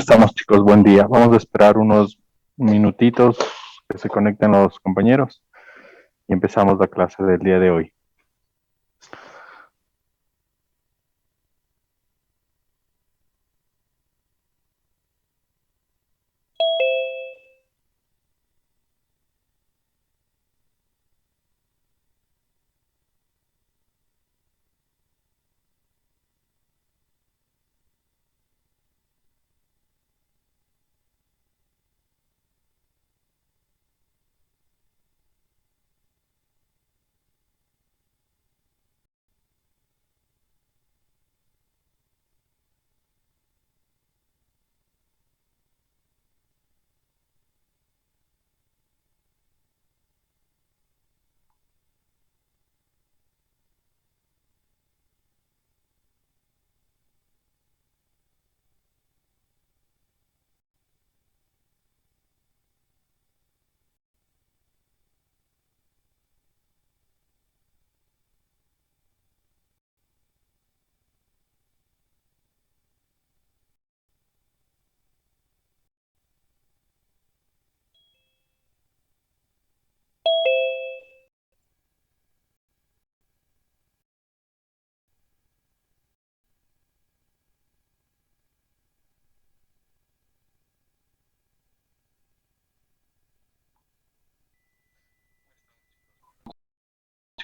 estamos, chicos? Buen día. Vamos a esperar unos minutitos que se conecten los compañeros y empezamos la clase del día de hoy.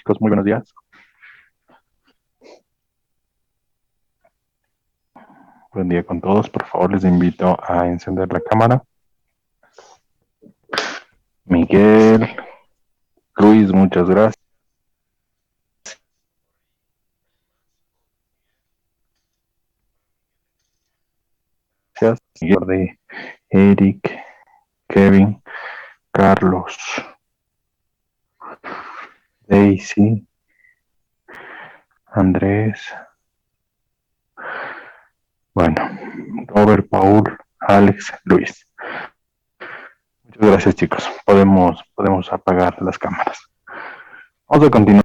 Chicos, muy buenos días. Buen día con todos. Por favor, les invito a encender la cámara. Miguel, Luis, muchas gracias. De Eric, Kevin, Carlos, Daisy, Andrés, bueno, Robert, Paul, Alex, Luis. Muchas gracias, chicos. Podemos apagar las cámaras. Vamos a continuar.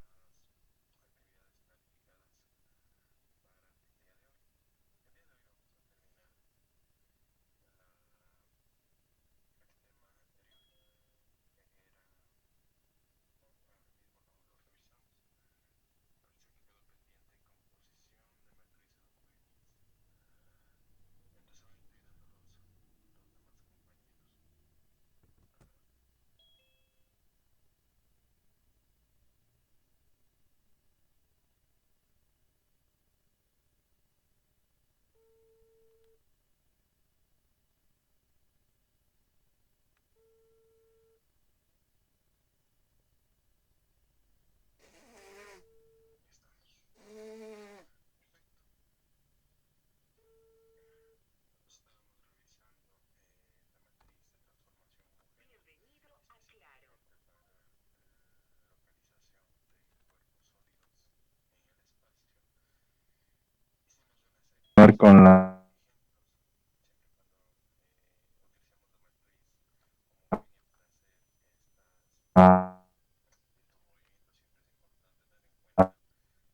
Con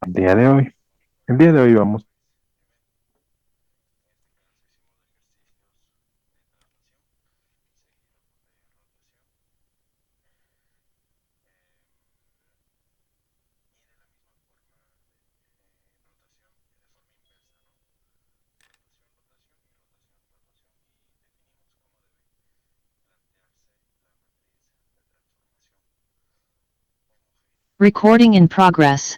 el día de hoy. El día de hoy vamos Recording in progress.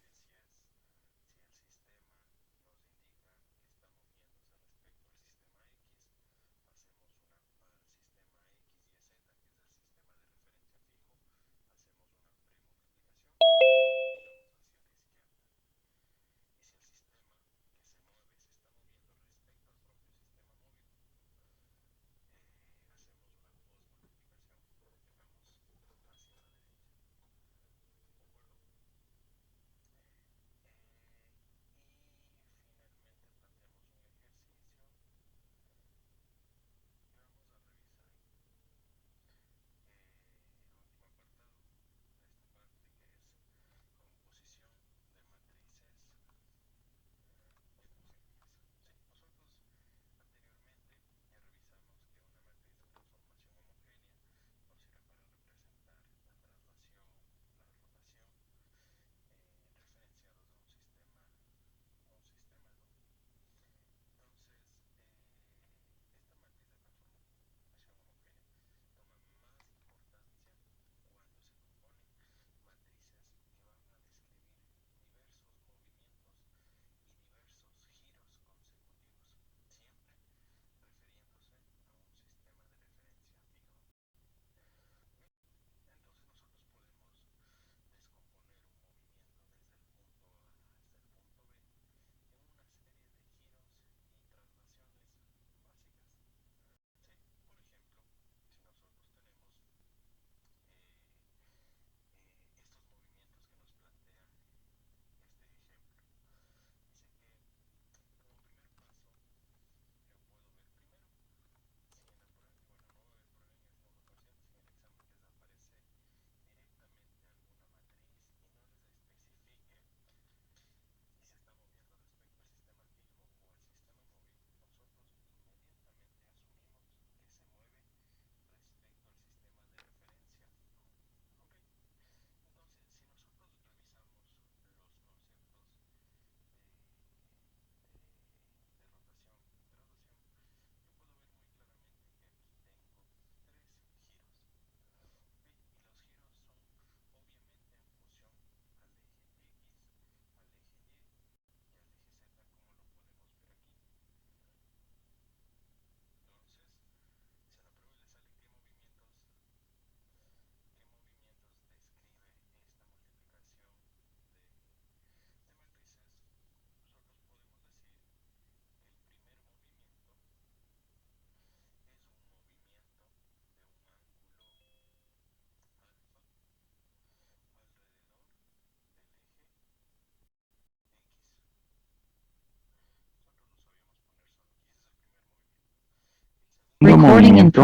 segundo movimiento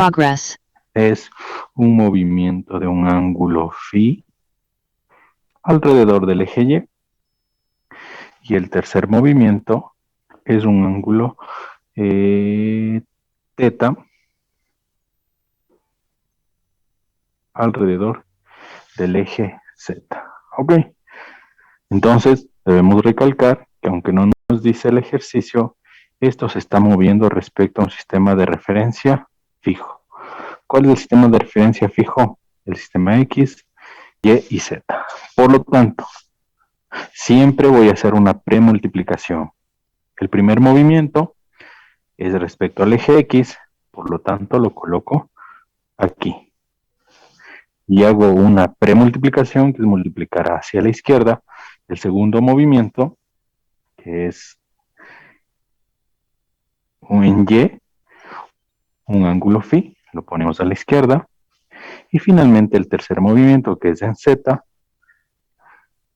es un movimiento de un ángulo phi alrededor del eje Y. Y el tercer movimiento es un ángulo teta alrededor del eje Z. Ok. Entonces, debemos recalcar que aunque no nos dice el ejercicio, esto se está moviendo respecto a un sistema de referencia fijo. ¿Cuál es el sistema de referencia fijo? El sistema X, Y y Z. Por lo tanto, siempre voy a hacer una premultiplicación. El primer movimiento es respecto al eje X, por lo tanto lo coloco aquí. Y hago una premultiplicación, que es multiplicar hacia la izquierda. El segundo movimiento, que es en Y, un ángulo phi, lo ponemos a la izquierda. Y finalmente el tercer movimiento, que es en Z,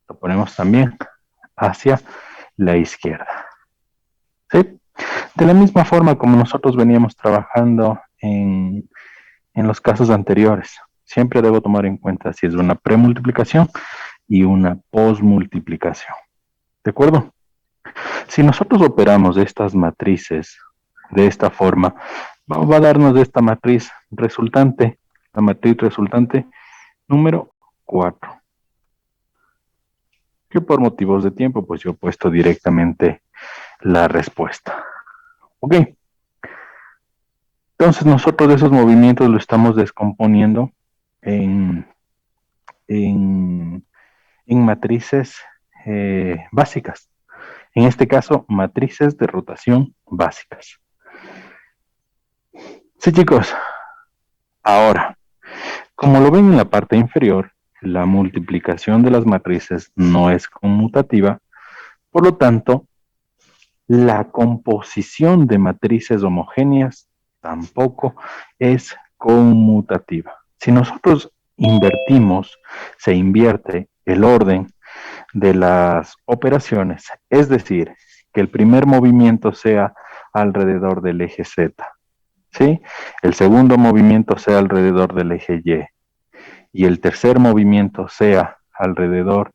lo ponemos también hacia la izquierda. ¿Sí? De la misma forma como nosotros veníamos trabajando en los casos anteriores. Siempre debo tomar en cuenta si es una premultiplicación y una posmultiplicación. ¿De acuerdo? Si nosotros operamos estas matrices de esta forma, va a darnos esta matriz resultante, la matriz resultante número 4. Que por motivos de tiempo, pues yo he puesto directamente la respuesta. Ok. Entonces nosotros de esos movimientos lo estamos descomponiendo en, en, en matrices básicas. En este caso, matrices de rotación básicas. Sí, chicos. Ahora, como lo ven en la parte inferior, la multiplicación de las matrices no es conmutativa, por lo tanto, la composición de matrices homogéneas tampoco es conmutativa. Si nosotros invertimos, se invierte el orden de las operaciones, es decir, que el primer movimiento sea alrededor del eje Z, ¿sí? El segundo movimiento sea alrededor del eje Y y el tercer movimiento sea alrededor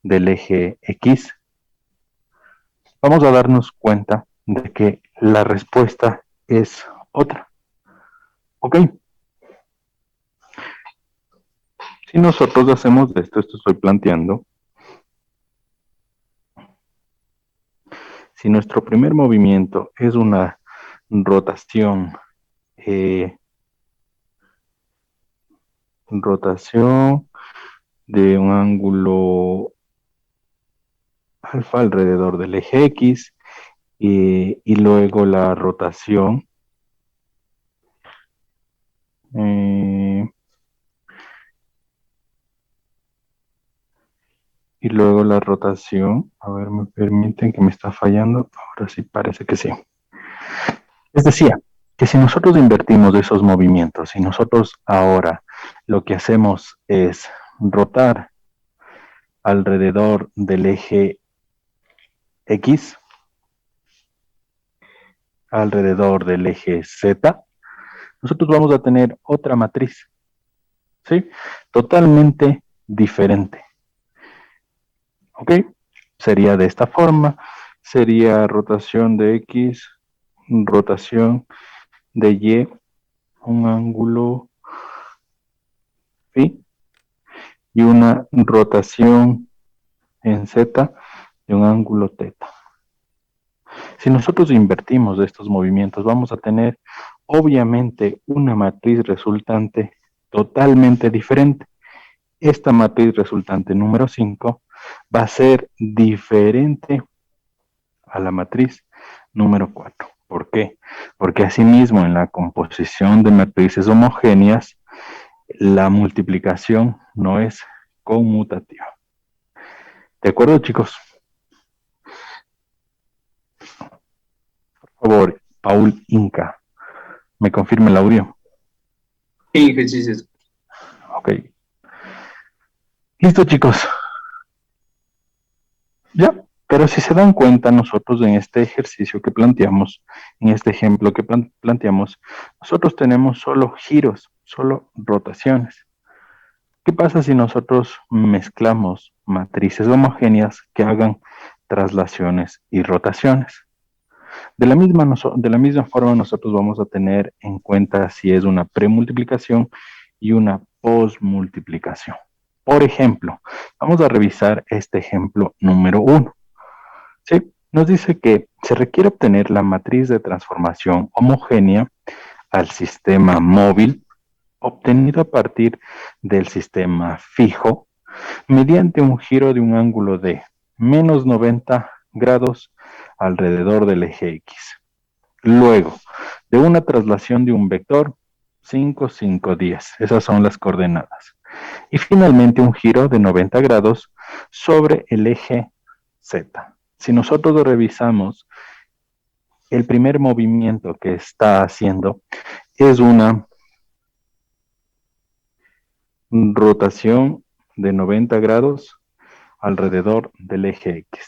del eje X, vamos a darnos cuenta de que la respuesta es otra. ¿Ok? Si nosotros hacemos esto estoy planteando, si nuestro primer movimiento es una rotación, rotación de un ángulo alfa alrededor del eje X, y luego la rotación a ver, me permiten que me está fallando, ahora sí parece que sí. Les decía que si nosotros invertimos esos movimientos y nosotros ahora lo que hacemos es rotar alrededor del eje X, alrededor del eje Z, nosotros vamos a tener otra matriz, ¿sí? Totalmente diferente. ¿Ok? Sería de esta forma, sería rotación de X, rotación de Y, un ángulo phi, y una rotación en Z de un ángulo teta. Si nosotros invertimos estos movimientos, vamos a tener obviamente una matriz resultante totalmente diferente. Esta matriz resultante número 5 va a ser diferente a la matriz número 4. ¿Por qué? Porque asimismo en la composición de matrices homogéneas, la multiplicación no es conmutativa. ¿De acuerdo, chicos? Por favor, Paul Inca, ¿me confirma el audio? Sí, ejercicios. Ok. Listo, chicos. ¿Ya? Pero si se dan cuenta, nosotros en este ejercicio que planteamos, en este ejemplo que planteamos, nosotros tenemos solo giros, solo rotaciones. ¿Qué pasa si nosotros mezclamos matrices homogéneas que hagan traslaciones y rotaciones? De la misma forma, nosotros vamos a tener en cuenta si es una premultiplicación y una posmultiplicación. Por ejemplo, vamos a revisar este ejemplo número 1. ¿Sí? Nos dice que se requiere obtener la matriz de transformación homogénea al sistema móvil obtenido a partir del sistema fijo mediante un giro de un ángulo de menos 90 grados alrededor del eje X. Luego, de una traslación de un vector 5, 5, 10. Esas son las coordenadas. Y finalmente un giro de 90 grados sobre el eje Z. Si nosotros revisamos el primer movimiento que está haciendo, es una rotación de 90 grados alrededor del eje X.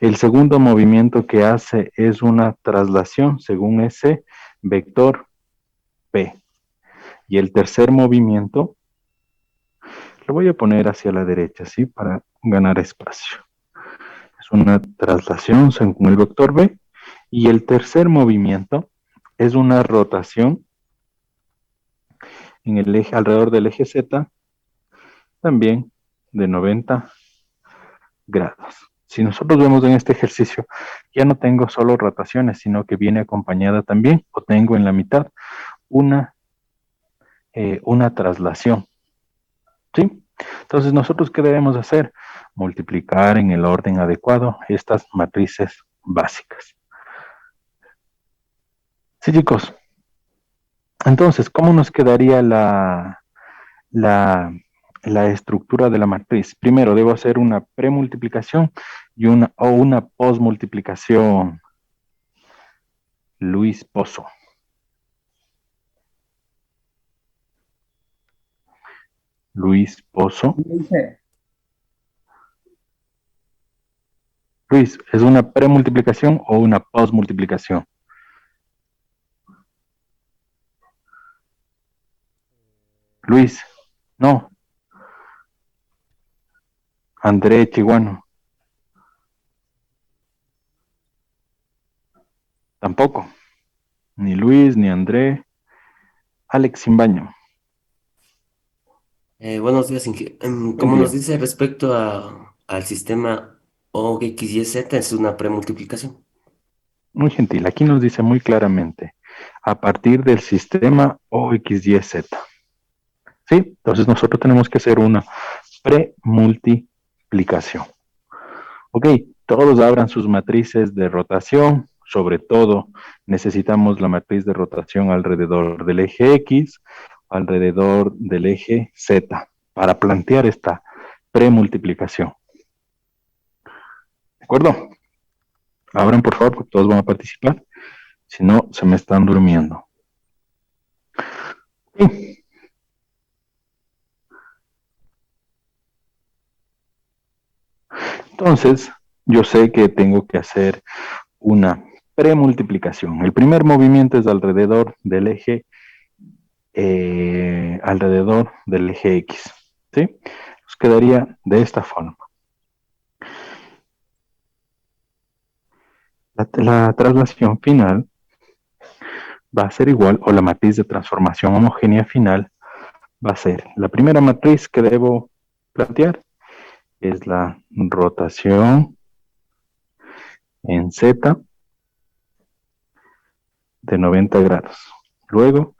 El segundo movimiento que hace es una traslación según ese vector P. Y el tercer movimiento lo voy a poner hacia la derecha, ¿sí? Para ganar espacio. Es una traslación según el vector B. Y el tercer movimiento es una rotación en el eje, alrededor del eje Z, también de 90 grados. Si nosotros vemos en este ejercicio, ya no tengo solo rotaciones, sino que viene acompañada también, o tengo en la mitad, una traslación. ¿Sí? Entonces, ¿nosotros qué debemos hacer? Multiplicar en el orden adecuado estas matrices básicas. Sí, chicos. Entonces, ¿cómo nos quedaría la estructura de la matriz? Primero, debo hacer una premultiplicación o una posmultiplicación. Luis Pozo. Luis Pozo. Luis, ¿es una premultiplicación o una posmultiplicación? Luis, no. André Chiguano. Tampoco. Ni Luis, ni André. Alex Simbaño. Buenos días, Buen como nos día. dice respecto al sistema O, X, Y, Z, es una premultiplicación. Muy gentil. Aquí nos dice muy claramente, a partir del sistema OXYZ. ¿Sí? Entonces nosotros tenemos que hacer una premultiplicación. Ok, todos abran sus matrices de rotación. Sobre todo, necesitamos la matriz de rotación alrededor del eje X, alrededor del eje Z, para plantear esta premultiplicación. ¿De acuerdo? Abran, por favor, porque todos van a participar. Si no, se me están durmiendo. Sí. Entonces, yo sé que tengo que hacer una premultiplicación. El primer movimiento es alrededor del eje X. ¿Sí? Nos quedaría de esta forma. La traslación final va a ser igual, o la matriz de transformación homogénea final va a ser la primera matriz que debo plantear, es la rotación en Z de 90 grados. Luego,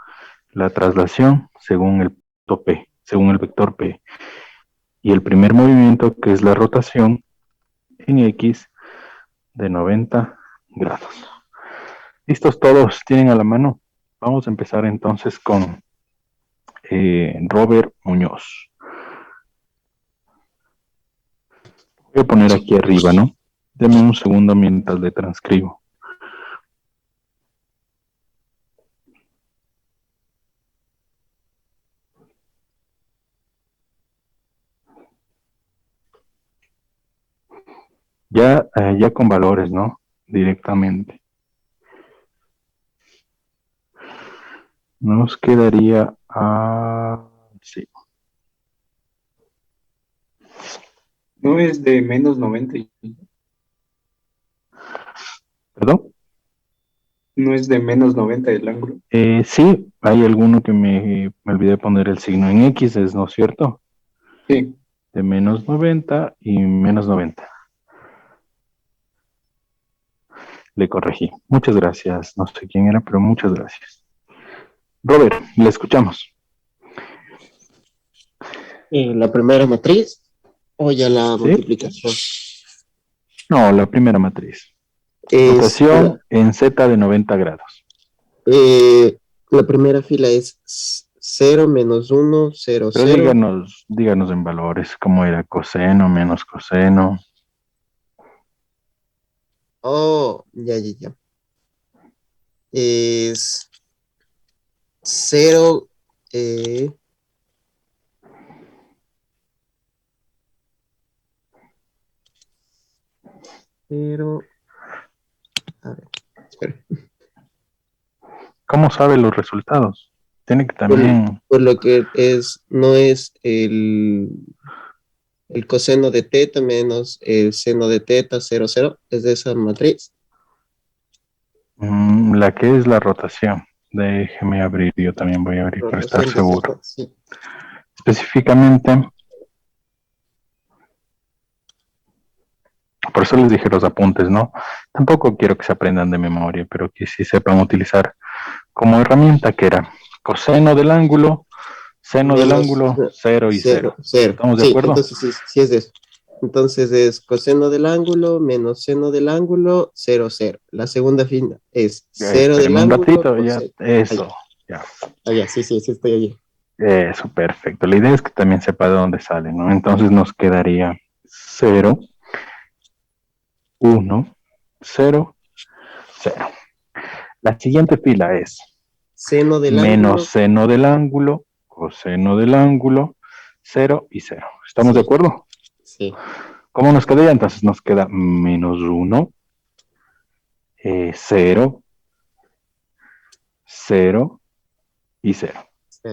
la traslación según el punto P, según el vector P. Y el primer movimiento, que es la rotación en X de 90 grados. ¿Listos todos? ¿Tienen a la mano? Vamos a empezar entonces con Robert Muñoz. Voy a poner aquí arriba, ¿no? Deme un segundo mientras le transcribo. ya con valores, ¿no? Directamente. Nos quedaría sí, No es de menos 90. ¿perdón? No es de menos 90 el ángulo. Sí, hay alguno que me olvidé poner el signo en X, ¿no es cierto? Sí. De menos 90 y menos 90. Le corregí. Muchas gracias. No sé quién era, pero muchas gracias. Robert, le escuchamos. La primera matriz o ya la ¿Sí? multiplicación. No, la primera matriz. Es Rotación en Z de 90 grados. eh, la primera fila es 0, menos 1, 0, Pero 0. díganos en valores, cómo era coseno, menos coseno. Oh, ya. Es 0, 0. A ver, espera. ¿Cómo sabe los resultados? Tiene que Por, también. por lo que no es el coseno de teta menos el seno de teta, 0, 0. Es de esa matriz. La que es la rotación. Déjeme abrir, yo también voy a abrir para estar Rotación de seguro. teta, sí. Específicamente, por eso les dije los apuntes, ¿no? Tampoco quiero que se aprendan de memoria, pero que sí sepan utilizar como herramienta que era coseno del ángulo, seno del Menos ángulo, 0 y 0. 0, 0. ¿Estamos de Sí, acuerdo? entonces sí es de eso. Entonces es coseno del ángulo menos seno del ángulo, 0, 0. La segunda fila es Ya, 0 del espérame un ángulo, ratito, ya, coseno. eso, ya. Sí, estoy allí. Eso, perfecto. La idea es que también sepa de dónde sale, ¿no? Entonces nos quedaría 0, 1, 0, 0. La siguiente fila es Seno del menos ángulo, seno del ángulo, coseno del ángulo, 0 y 0. ¿Estamos de sí, acuerdo? sí. ¿Cómo nos queda ya? Entonces nos queda menos 1, 0, 0 y 0. Sí.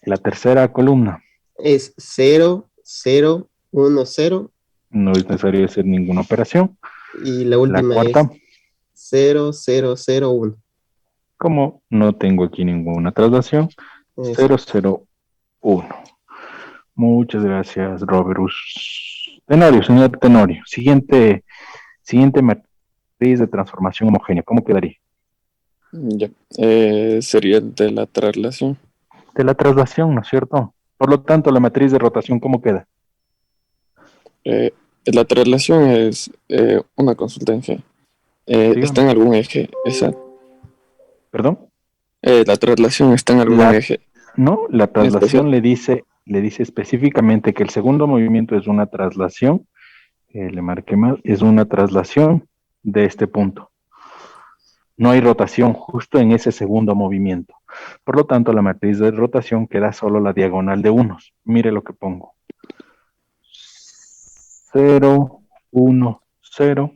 La tercera columna Es 0, 0, 1, 0. no es necesario hacer ninguna operación. Y la La última es cuarta, 0, 0, 0, 1. como no tengo aquí ninguna traslación, Eso. 0, 0, 1. Muchas gracias, Roberus. Tenorio, señor Tenorio. Siguiente matriz de transformación homogénea. ¿Cómo quedaría? Ya. Sería el de la traslación. De la traslación, ¿no es cierto? Por lo tanto, la matriz de rotación, ¿cómo queda? La traslación es una consulta en G. ¿Está Dígame. en algún eje? Esa. ¿Perdón? La traslación está en algún La, eje no, la en especial. traslación le dice específicamente que el segundo movimiento es una traslación, le marqué mal, es una traslación de este punto. No hay rotación justo en ese segundo movimiento. Por lo tanto, la matriz de rotación queda solo la diagonal de unos. Mire lo que pongo. 0, 1, 0,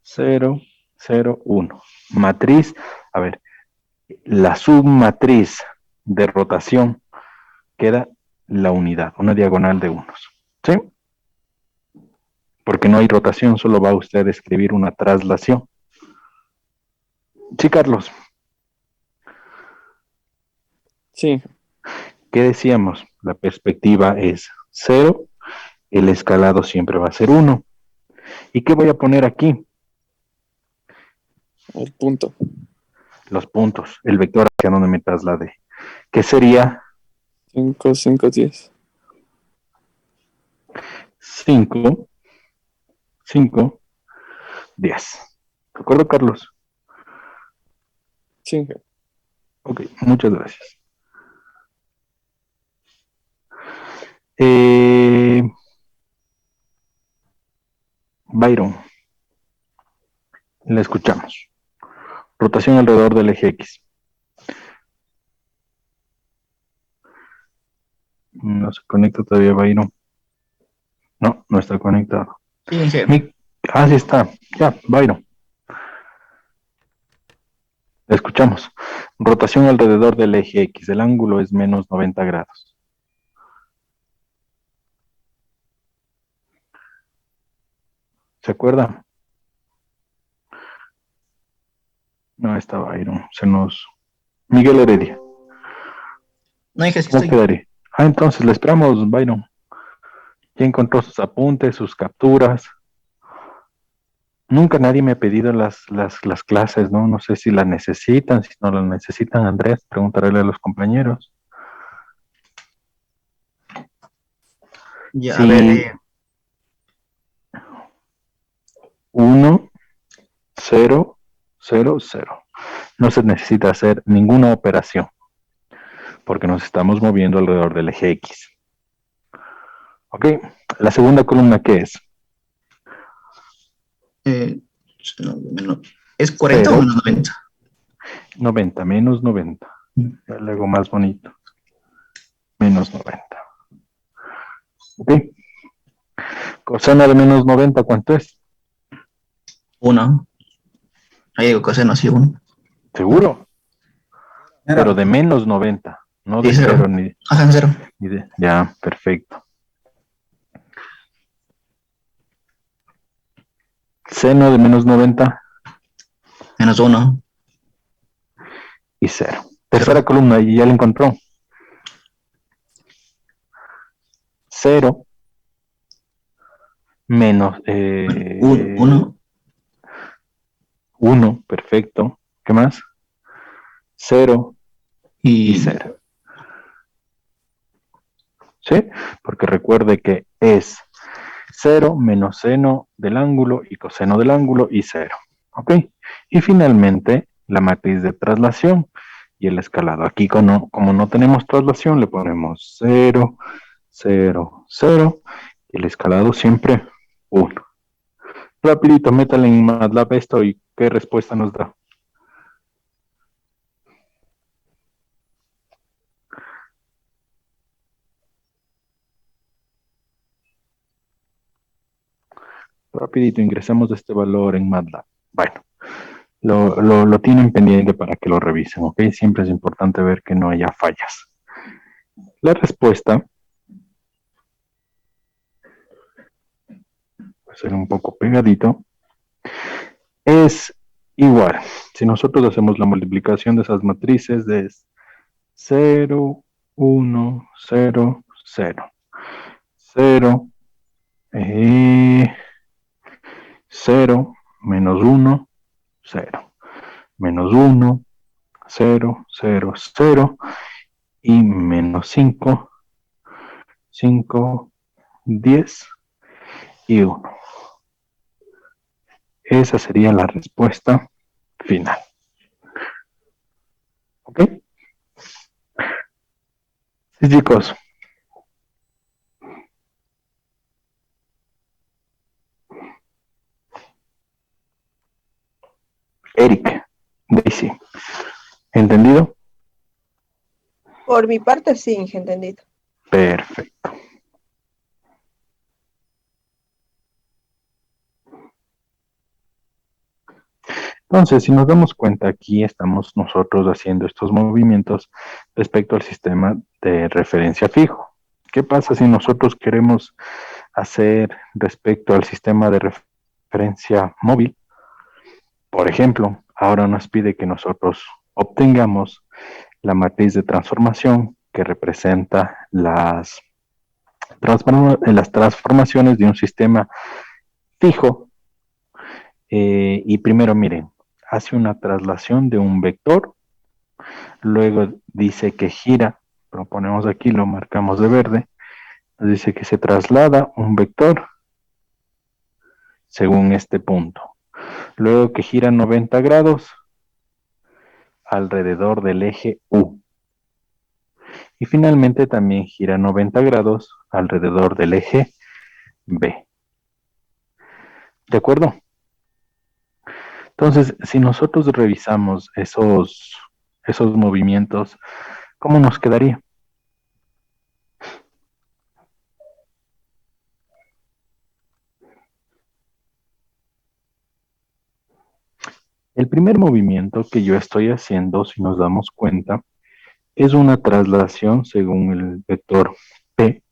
0, 0, 1. Matriz, a ver, la submatriz de rotación queda la unidad, una diagonal de unos. ¿Sí? Porque no hay rotación, solo va usted a escribir una traslación. Sí, Carlos, Sí, ¿qué decíamos? La perspectiva es 0, el escalado siempre va a ser 1. ¿Y qué voy a poner aquí? el punto. Los puntos, el vector hacia donde me traslade. ¿Qué sería 5, 5, 10. 5, 5, 10? ¿De acuerdo, Carlos? Sí, Ok, muchas gracias. Eh, Byron, le escuchamos. Rotación alrededor del eje X. No se conecta todavía Byron. No, no está conectado. Sí, Inge. Así está. Ya, Byron. Escuchamos. Rotación alrededor del eje X. El ángulo es menos 90 grados. ¿Se acuerda? No está Byron. Miguel Heredia. No, Inge, sí ¿Cómo estoy. quedaría? Entonces le esperamos, Byron. Ya encontró sus apuntes, sus capturas. Nunca nadie me ha pedido las clases, ¿no? No sé si las necesitan, si no las necesitan, Andrés, preguntarle a los compañeros. Ya, a ver, Si 1, 0, 0, 0. No se necesita hacer ninguna operación, porque nos estamos moviendo alrededor del eje X. ¿Ok? La segunda columna, ¿qué es? ¿Es 40 o 0, menos 90? 90, menos 90. Ya le hago más bonito. Menos 90. ¿Ok? Coseno de menos 90, ¿cuánto es? 1. Ahí digo coseno, sí, 1. ¿Seguro? Pero de menos 90, no Sí, de 0. 0 ni Ajá, 0. de... Ya, perfecto. Seno de menos 90 Menos 1. y 0. Tercera columna, y ya la encontró. 0 menos 1. 1, perfecto. ¿Qué más? 0 y Y 0. ¿Sí? Porque recuerde que es 0 menos seno del ángulo y coseno del ángulo y 0. ¿Ok? Y finalmente, la matriz de traslación y el escalado. Aquí como no tenemos traslación, le ponemos 0, 0, 0. Y el escalado siempre 1. Rapidito, métale en MATLAB esto y qué respuesta nos da. Rapidito, ingresamos este valor en MATLAB. Bueno, lo tienen pendiente para que lo revisen, ¿ok? Siempre es importante ver que no haya fallas. La respuesta, va a ser un poco pegadito, es igual. Si nosotros hacemos la multiplicación de esas matrices de 0, 1, 0, 0, 0, 0, menos 1, 0, menos 1, 0, 0, 0 y menos 5, 5, 10 y 1. Esa sería la respuesta final. ¿Ok? Sí, chicos. Eric, Daisy. ¿Entendido? Por mi parte, sí, Inge, entendido. Perfecto. Entonces, si nos damos cuenta, aquí estamos nosotros haciendo estos movimientos respecto al sistema de referencia fijo. ¿Qué pasa si nosotros queremos hacer respecto al sistema de referencia móvil? Por ejemplo, ahora nos pide que nosotros obtengamos la matriz de transformación que representa las transformaciones de un sistema fijo. Y primero, miren, hace una traslación de un vector, luego dice que gira, lo ponemos aquí, lo marcamos de verde, nos dice que se traslada un vector según este punto, luego que gira 90 grados alrededor del eje U, y finalmente también gira 90 grados alrededor del eje B. ¿De acuerdo? Entonces, si nosotros revisamos esos movimientos, ¿cómo nos quedaría? El primer movimiento que yo estoy haciendo, si nos damos cuenta, es una traslación según el vector P.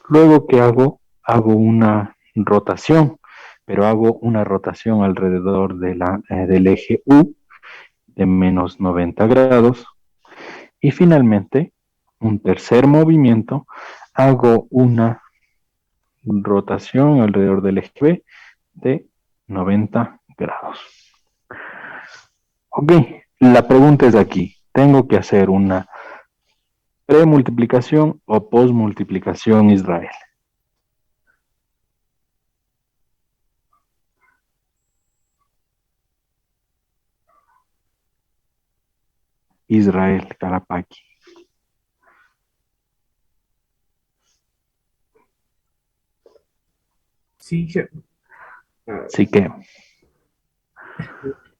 Luego que hago una rotación, pero hago una rotación alrededor del eje U de menos 90 grados. Y finalmente, un tercer movimiento, hago una rotación alrededor del eje B de 90 grados. Ok, la pregunta es aquí, ¿tengo que hacer una premultiplicación o postmultiplicación Israel? Israel Calapaqui. Sí, Así que,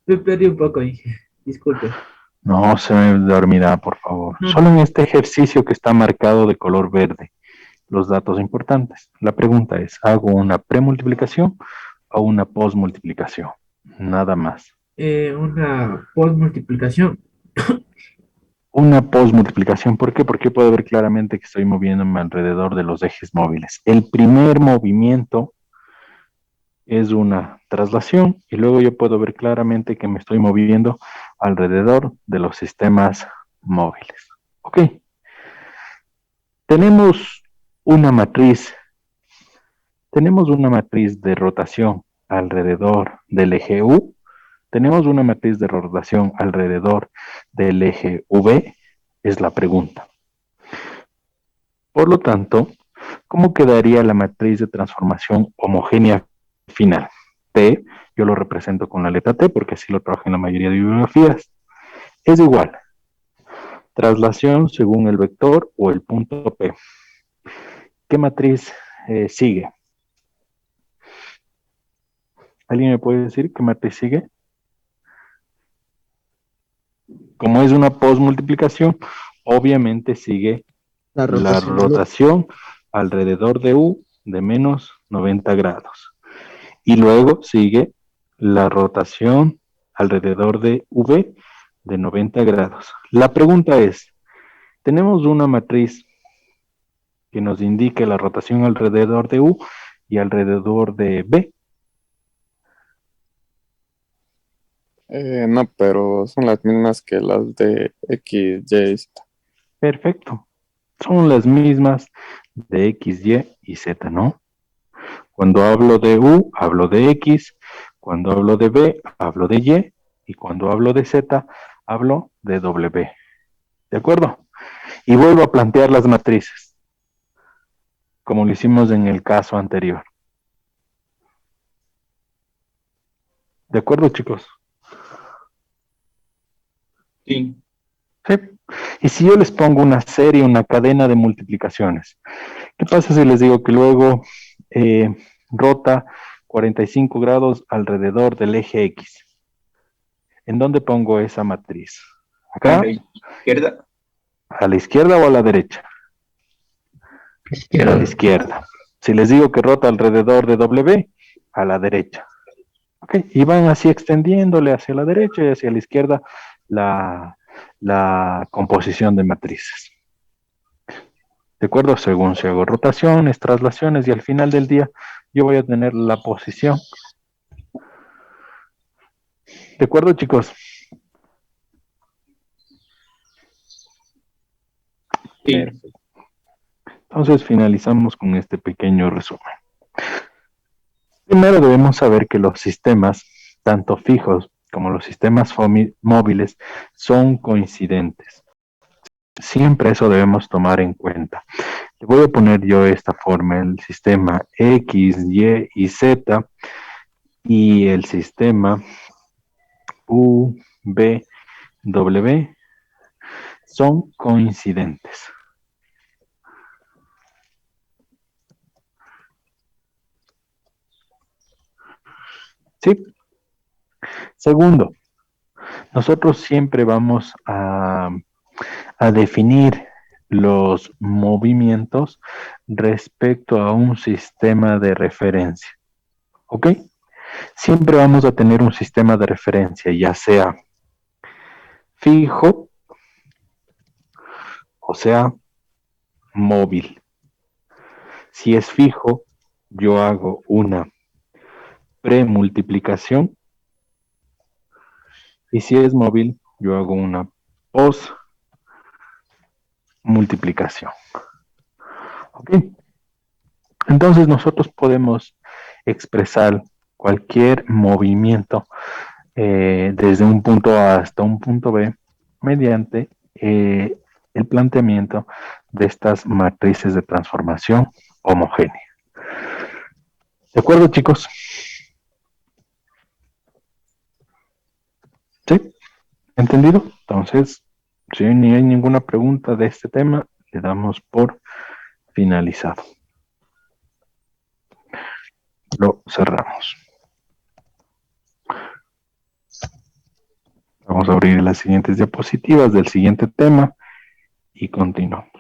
me perdí un poco ahí. Disculpe. no se me dormirá, por favor. No. Solo en este ejercicio que está marcado de color verde, los datos importantes. La pregunta es, ¿hago una premultiplicación o una postmultiplicación? Nada más. Una postmultiplicación. Una postmultiplicación, ¿por qué? Porque puedo ver claramente que estoy moviéndome alrededor de los ejes móviles. El primer movimiento es una traslación y luego yo puedo ver claramente que me estoy moviendo alrededor de los sistemas móviles. Ok. Tenemos una matriz de rotación alrededor del eje U. Tenemos una matriz de rotación alrededor del eje V, es la pregunta. Por lo tanto, ¿cómo quedaría la matriz de transformación homogénea final? T, yo lo represento con la letra T porque así lo trabajo en la mayoría de bibliografías, es igual. Traslación según el vector o el punto P. ¿Qué matriz sigue? ¿Alguien me puede decir qué matriz sigue? Como es una postmultiplicación, obviamente sigue La la rotación. rotación alrededor de U de menos 90 grados. Y luego sigue la rotación alrededor de V de 90 grados. La pregunta es, tenemos una matriz que nos indique la rotación alrededor de U y alrededor de V. No, pero son las mismas que las de X, Y, Z. Perfecto. Son las mismas de X, Y y Z, ¿no? Cuando hablo de U, hablo de X. Cuando hablo de B, hablo de Y. Y cuando hablo de Z, hablo de W. ¿De acuerdo? Y vuelvo a plantear las matrices, como lo hicimos en el caso anterior. ¿De acuerdo, chicos? Sí. Sí. Y si yo les pongo una serie, una cadena de multiplicaciones, ¿qué pasa si les digo que luego rota 45 grados alrededor del eje X? ¿En dónde pongo esa matriz? A ¿Acá? la izquierda. ¿A la izquierda o a la derecha? A la izquierda. Si les digo que rota alrededor de W, a la derecha. Okay. Y van así extendiéndole hacia la derecha y hacia la izquierda la composición de matrices. ¿De acuerdo? Según si hago rotaciones, traslaciones y al final del día yo voy a tener la posición. ¿De acuerdo, chicos? Sí. Perfecto. Entonces finalizamos con este pequeño resumen. Primero debemos saber que los sistemas, tanto fijos como los sistemas móviles, son coincidentes. Siempre eso debemos tomar en cuenta. Le voy a poner yo esta forma, el sistema X, Y y Z y el sistema U, B, W son coincidentes. ¿Sí? Segundo, nosotros siempre vamos a definir los movimientos respecto a un sistema de referencia. ¿Ok? siempre vamos a tener un sistema de referencia, ya sea fijo o sea móvil. Si es fijo, yo hago una premultiplicación y si es móvil, yo hago una postmultiplicación. ¿Ok? Entonces nosotros podemos expresar cualquier movimiento desde un punto A hasta un punto B mediante el planteamiento de estas matrices de transformación homogénea. ¿De acuerdo, chicos? ¿Sí? ¿Entendido? Entonces, si no hay ninguna pregunta de este tema, le damos por finalizado. Lo cerramos. Vamos a abrir las siguientes diapositivas del siguiente tema y continuamos.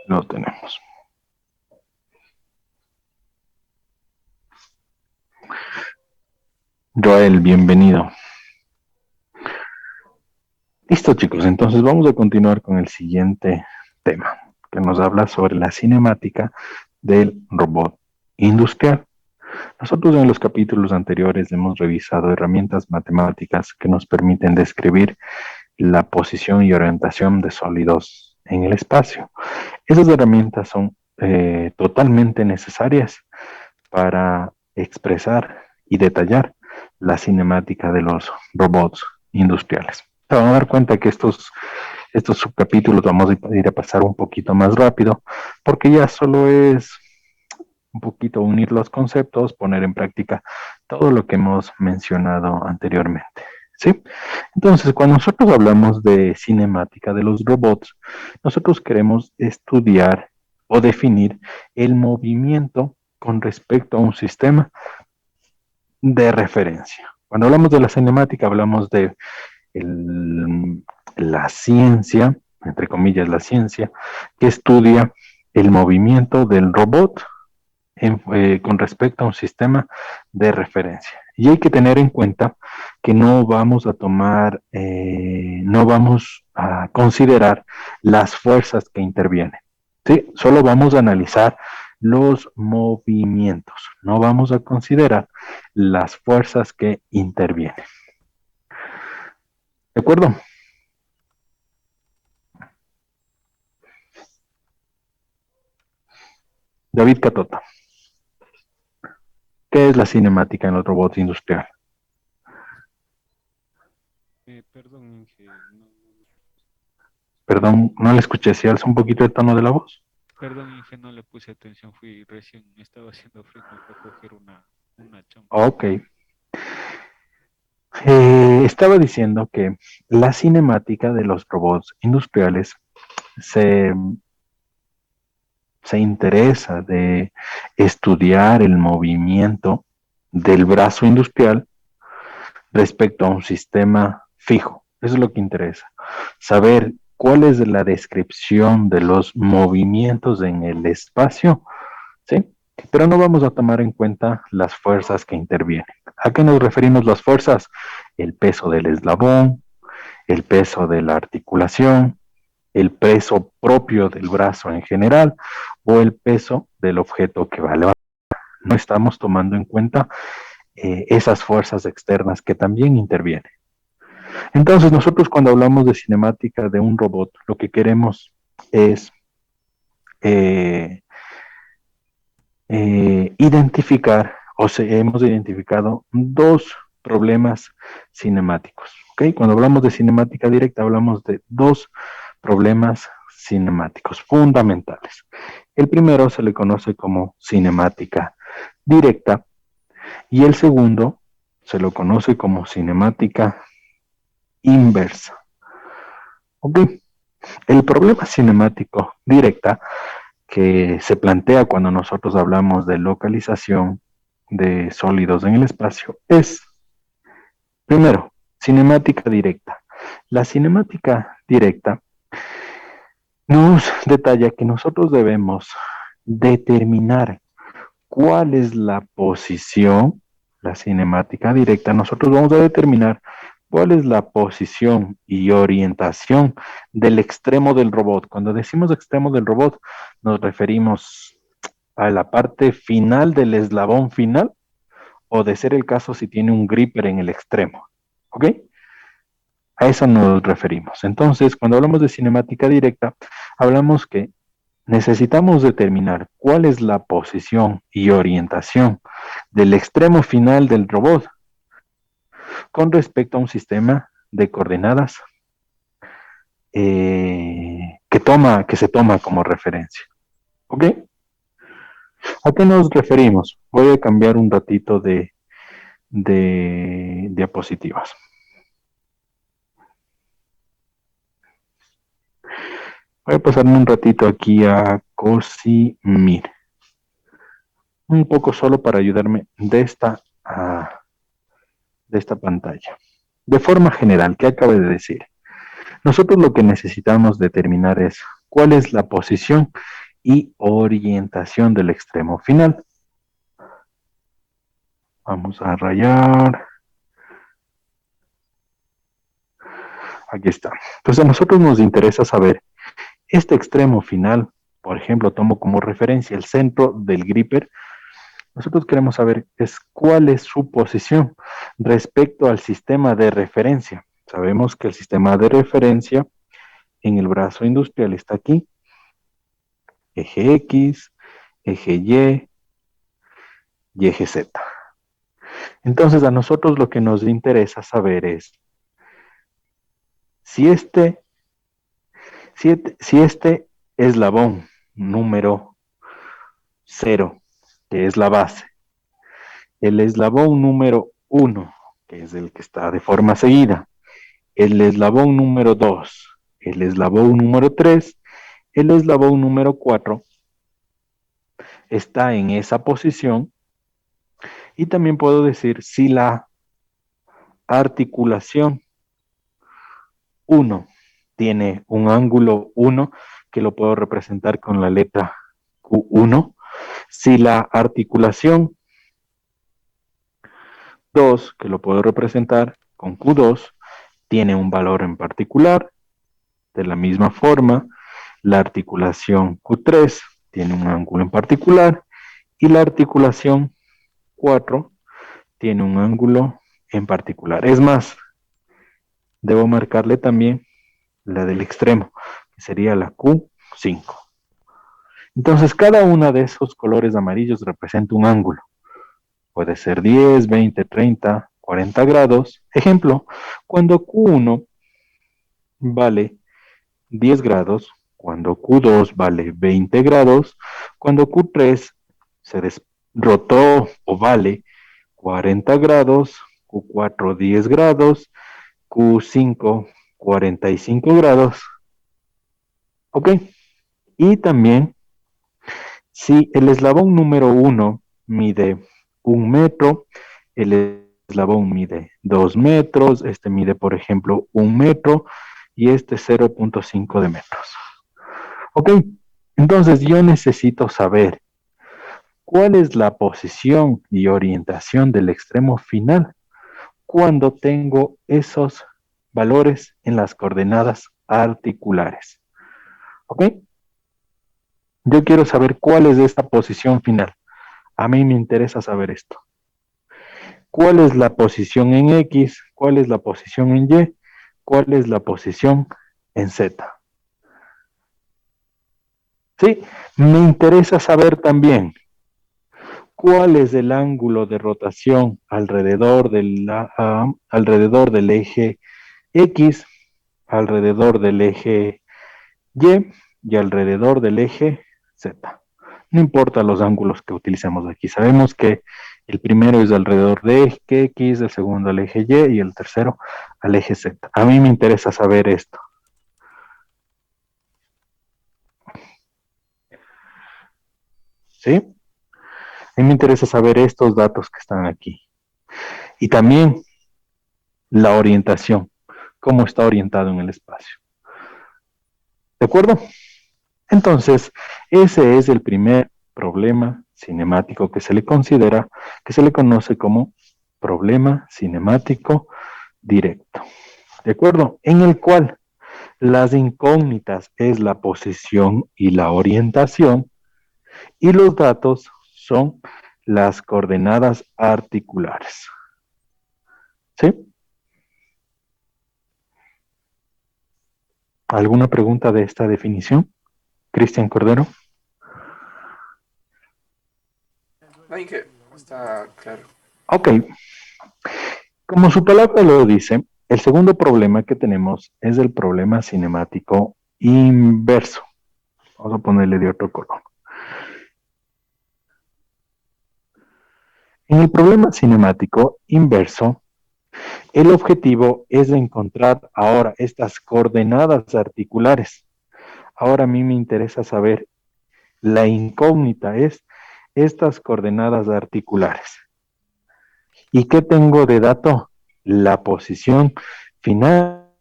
Lo tenemos. Joel, bienvenido. Listo, chicos, entonces vamos a continuar con el siguiente tema, que nos habla sobre la cinemática del robot industrial. Nosotros en los capítulos anteriores hemos revisado herramientas matemáticas que nos permiten describir la posición y orientación de sólidos en el espacio. Esas herramientas son totalmente necesarias para expresar y detallar la cinemática de los robots industriales. Se van a dar cuenta que estos subcapítulos vamos a ir a pasar un poquito más rápido, porque ya solo es un poquito unir los conceptos, poner en práctica todo lo que hemos mencionado anteriormente. ¿Sí? Entonces, cuando nosotros hablamos de cinemática de los robots, nosotros queremos estudiar o definir el movimiento con respecto a un sistema de referencia. Cuando hablamos de la cinemática, hablamos de la ciencia, entre comillas la ciencia, que estudia el movimiento del robot con respecto a un sistema de referencia. Y hay que tener en cuenta que no vamos a tomar, no vamos a considerar las fuerzas que intervienen, ¿sí? Solo vamos a analizar los movimientos, no vamos a considerar las fuerzas que intervienen. ¿De acuerdo? David Catota. ¿Qué es la cinemática en los robots industriales? Perdón, Inge, Perdón, no le escuché. ¿Si alza un poquito el tono de la voz? perdón, Inge, no le puse atención, fui recién, estaba haciendo frío para coger una chompa. Ok. Estaba diciendo que la cinemática de los robots industriales se interesa de estudiar el movimiento del brazo industrial respecto a un sistema fijo. Eso es lo que interesa. Saber cuál es la descripción de los movimientos en el espacio, ¿sí? Pero no vamos a tomar en cuenta las fuerzas que intervienen. ¿A qué nos referimos las fuerzas? El peso del eslabón, el peso de la articulación, el peso propio del brazo en general o el peso del objeto que va a levantar. No estamos tomando en cuenta esas fuerzas externas que también intervienen. Entonces, nosotros cuando hablamos de cinemática de un robot, lo que queremos es identificar, hemos identificado dos problemas cinemáticos. ¿Okay? Cuando hablamos de cinemática directa, hablamos de dos problemas cinemáticos fundamentales. El primero se le conoce como cinemática directa y el segundo se lo conoce como cinemática inversa. Ok. El problema cinemático directa que se plantea cuando nosotros hablamos de localización de sólidos en el espacio es, primero, cinemática directa. La cinemática directa nos detalla que nosotros debemos determinar cuál es la posición, la cinemática directa. Nosotros vamos a determinar cuál es la posición y orientación del extremo del robot. Cuando decimos extremo del robot, nos referimos a la parte final del eslabón final, o de ser el caso si tiene un gripper en el extremo. ¿Ok? A eso nos referimos. Entonces, cuando hablamos de cinemática directa, hablamos que necesitamos determinar cuál es la posición y orientación del extremo final del robot con respecto a un sistema de coordenadas que se toma como referencia. ¿Ok? ¿A qué nos referimos? Voy a cambiar un ratito de diapositivas. Voy a pasarme un ratito aquí a Cosimir. Un poco solo para ayudarme de esta pantalla. De forma general, ¿qué acabo de decir? Nosotros lo que necesitamos determinar es cuál es la posición y orientación del extremo final. Vamos a rayar. Aquí está. Entonces a nosotros nos interesa saber este extremo final. Por ejemplo, tomo como referencia el centro del gripper. Nosotros queremos saber cuál es su posición respecto al sistema de referencia. Sabemos que el sistema de referencia en el brazo industrial está aquí. Eje X, eje Y y eje Z. Entonces a nosotros lo que nos interesa saber es si este eslabón número 0, que es la base, el eslabón número 1, que es el que está de forma seguida, el eslabón número 2, el eslabón número 3, el eslabón número 4 está en esa posición, y también puedo decir si la articulación 1 tiene un ángulo 1, que lo puedo representar con la letra Q1, si la articulación 2, que lo puedo representar con Q2, tiene un valor en particular. De la misma forma, la articulación Q3 tiene un ángulo en particular y la articulación 4 tiene un ángulo en particular. Es más, debo marcarle también la del extremo, que sería la Q5. Entonces, cada una de esos colores amarillos representa un ángulo. Puede ser 10, 20, 30, 40 grados. Ejemplo, cuando Q1 vale 10 grados, cuando Q2 vale 20 grados, cuando Q3 se rotó o vale 40 grados, Q4 10 grados, Q5 45 grados. ¿Ok? Y también, si el eslabón número 1 mide 1 metro, el eslabón mide 2 metros, este mide, por ejemplo, 1 metro, y este 0.5 de metros. Ok, entonces yo necesito saber cuál es la posición y orientación del extremo final cuando tengo esos valores en las coordenadas articulares. ¿Ok? Yo quiero saber cuál es esta posición final. A mí me interesa saber esto. ¿Cuál es la posición en X? ¿Cuál es la posición en Y? ¿Cuál es la posición en Z? Sí, me interesa saber también cuál es el ángulo de rotación alrededor del eje X, alrededor del eje y alrededor del eje Z. No importa los ángulos que utilicemos aquí. Sabemos que el primero es alrededor de eje X, el segundo al eje Y y el tercero al eje Z. A mí me interesa saber esto. ¿sí? A mí me interesa saber estos datos que están aquí. Y también la orientación, cómo está orientado en el espacio. ¿De acuerdo? Entonces, ese es el primer problema cinemático que se le considera, que se le conoce como problema cinemático directo. ¿De acuerdo? En el cual las incógnitas es la posición y la orientación y los datos son las coordenadas articulares. ¿Sí? ¿Alguna pregunta de esta definición? Cristian Cordero. No, Inge, está claro. Ok. Como su palabra lo dice, el segundo problema que tenemos es el problema cinemático inverso. Vamos a ponerle de otro color. En el problema cinemático inverso, el objetivo es encontrar ahora estas coordenadas articulares. Ahora a mí me interesa saber, la incógnita es estas coordenadas articulares. ¿Y qué tengo de dato? La posición final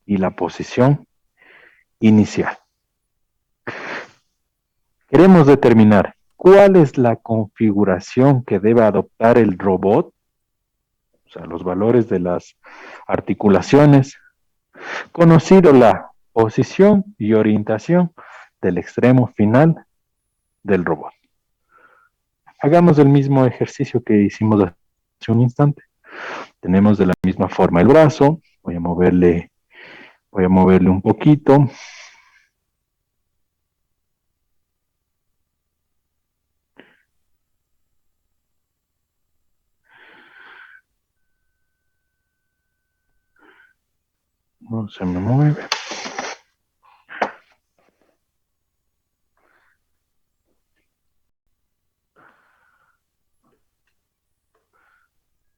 y la posición inicial. Queremos determinar cuál es la configuración que debe adoptar el robot, o sea, los valores de las articulaciones, conocido la posición y orientación del extremo final del robot. Hagamos el mismo ejercicio que hicimos hace un instante. Tenemos de la misma forma el brazo, voy a moverle un poquito. No se me mueve.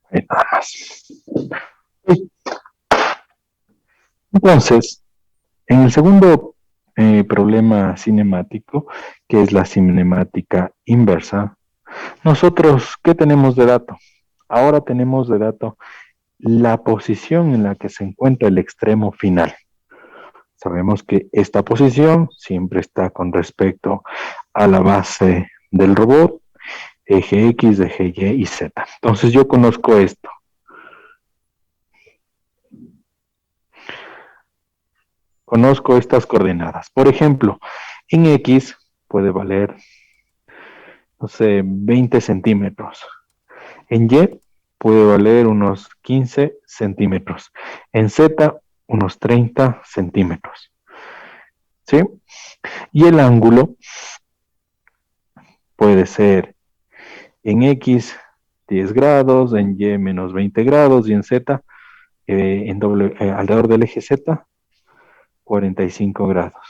Ahí nada más. Entonces, en el segundo problema cinemático, que es la cinemática inversa, nosotros, ¿qué tenemos de dato? Ahora tenemos de dato la posición en la que se encuentra el extremo final. Sabemos que esta posición siempre está con respecto a la base del robot, eje X, eje Y y Z. Entonces yo conozco esto. Conozco estas coordenadas. Por ejemplo, en X puede valer, no sé, 20 centímetros. En Y puede valer unos 15 centímetros. En Z, unos 30 centímetros. ¿Sí? Y el ángulo puede ser en X 10 grados, en Y menos 20 grados y en Z, alrededor del eje Z, 45 grados.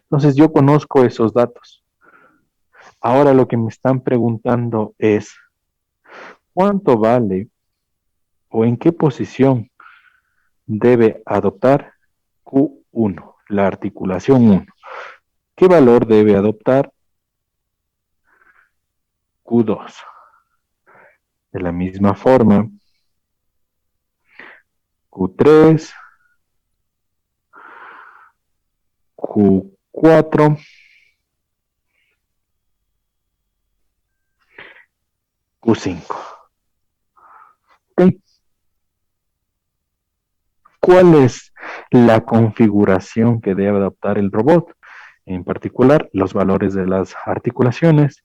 Entonces yo conozco esos datos. Ahora lo que me están preguntando es, ¿cuánto vale o en qué posición debe adoptar Q1, la articulación 1? ¿Qué valor debe adoptar Q2? De la misma forma, Q3, Q4, Q5. ¿Okay? ¿Cuál es la configuración que debe adoptar el robot? En particular, los valores de las articulaciones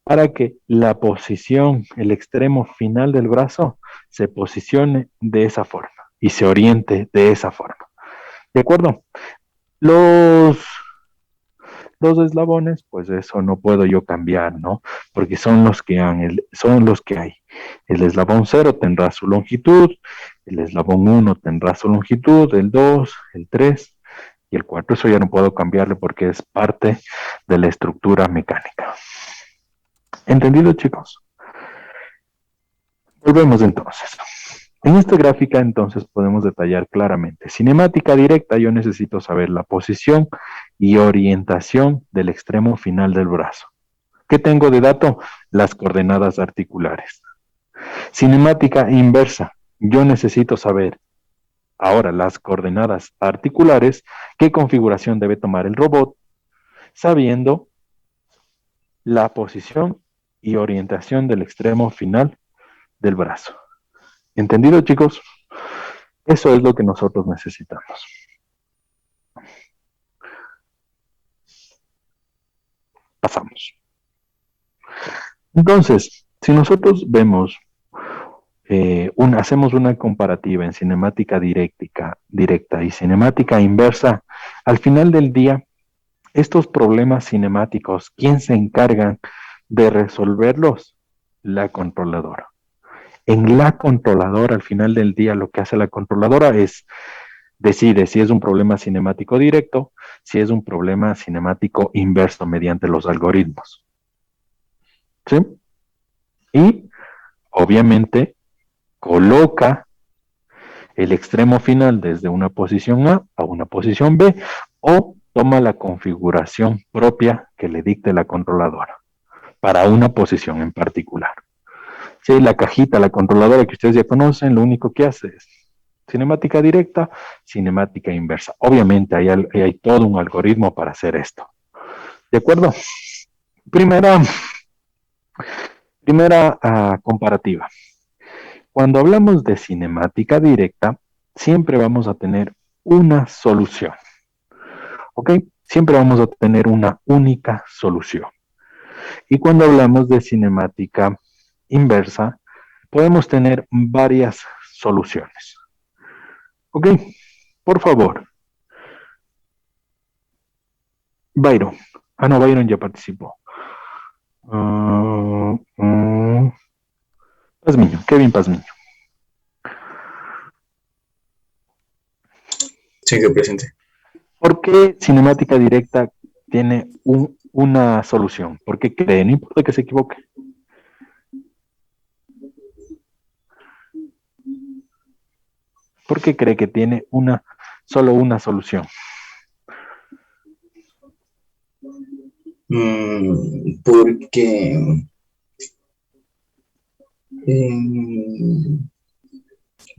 para que la posición, el extremo final del brazo, se posicione de esa forma y se oriente de esa forma. ¿De acuerdo? Los eslabones, pues eso no puedo yo cambiar, ¿no? Porque son los que hay. El eslabón 0 tendrá su longitud, el eslabón 1 tendrá su longitud, el 2, el 3 y el 4. Eso ya no puedo cambiarle porque es parte de la estructura mecánica. ¿Entendido, chicos? Volvemos entonces. En esta gráfica entonces podemos detallar claramente. Cinemática directa, yo necesito saber la posición y orientación del extremo final del brazo. ¿Qué tengo de dato? Las coordenadas articulares. Cinemática inversa, yo necesito saber ahora las coordenadas articulares, qué configuración debe tomar el robot, sabiendo la posición y orientación del extremo final del brazo. ¿Entendido, chicos? Eso es lo que nosotros necesitamos. Pasamos. Entonces, si nosotros vemos, hacemos una comparativa en cinemática directa y cinemática inversa, al final del día, estos problemas cinemáticos, ¿quién se encarga de resolverlos? La controladora. En la controladora, al final del día, lo que hace la controladora es decide si es un problema cinemático directo, si es un problema cinemático inverso mediante los algoritmos. ¿Sí? Y, obviamente, coloca el extremo final desde una posición A una posición B o toma la configuración propia que le dicte la controladora para una posición en particular. Sí, la cajita, la controladora que ustedes ya conocen, lo único que hace es cinemática directa, cinemática inversa. Obviamente hay todo un algoritmo para hacer esto. ¿De acuerdo? Primera comparativa. Cuando hablamos de cinemática directa, siempre vamos a tener una solución. ¿Ok? Siempre vamos a tener una única solución. Y cuando hablamos de cinemática inversa, podemos tener varias soluciones. ¿Ok? Por favor. Byron. No, Byron ya participó. Pazmiño, Kevin Pazmiño. Sí, que presente. ¿Por qué cinemática directa tiene una solución? ¿Por qué cree? No importa que se equivoque. ¿Por qué cree que tiene solo una solución? Porque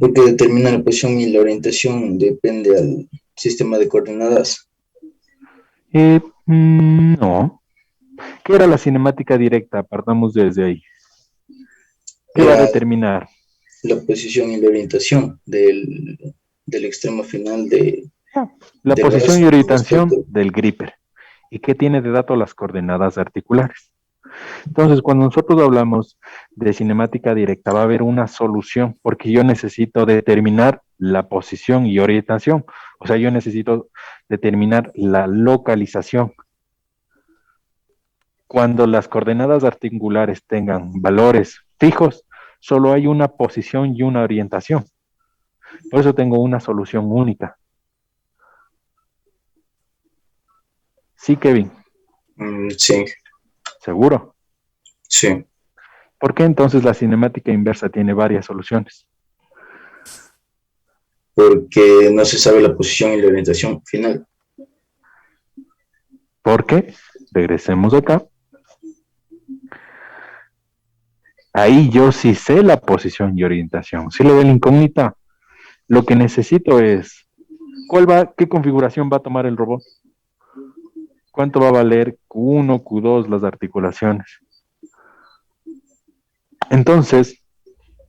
porque determina la posición y la orientación depende al sistema de coordenadas. No. ¿Qué era la cinemática directa? Partamos desde ahí. ¿Qué va a determinar? La posición y la orientación del extremo final de... La del posición brazo y orientación respecto. del gripper. ¿Y qué tiene de dato las coordenadas articulares? Entonces, cuando nosotros hablamos de cinemática directa, va a haber una solución, porque yo necesito determinar la posición y orientación. O sea, yo necesito determinar la localización. Cuando las coordenadas articulares tengan valores fijos, solo hay una posición y una orientación. Por eso tengo una solución única. Sí, Kevin. Sí. ¿Seguro? Sí. ¿Por qué entonces la cinemática inversa tiene varias soluciones? Porque no se sabe la posición y la orientación final. Porque, regresemos acá, ahí yo sí sé la posición y orientación. Si le doy la incógnita, lo que necesito es, ¿qué configuración va a tomar el robot? ¿Cuánto va a valer Q1, Q2, las articulaciones? Entonces,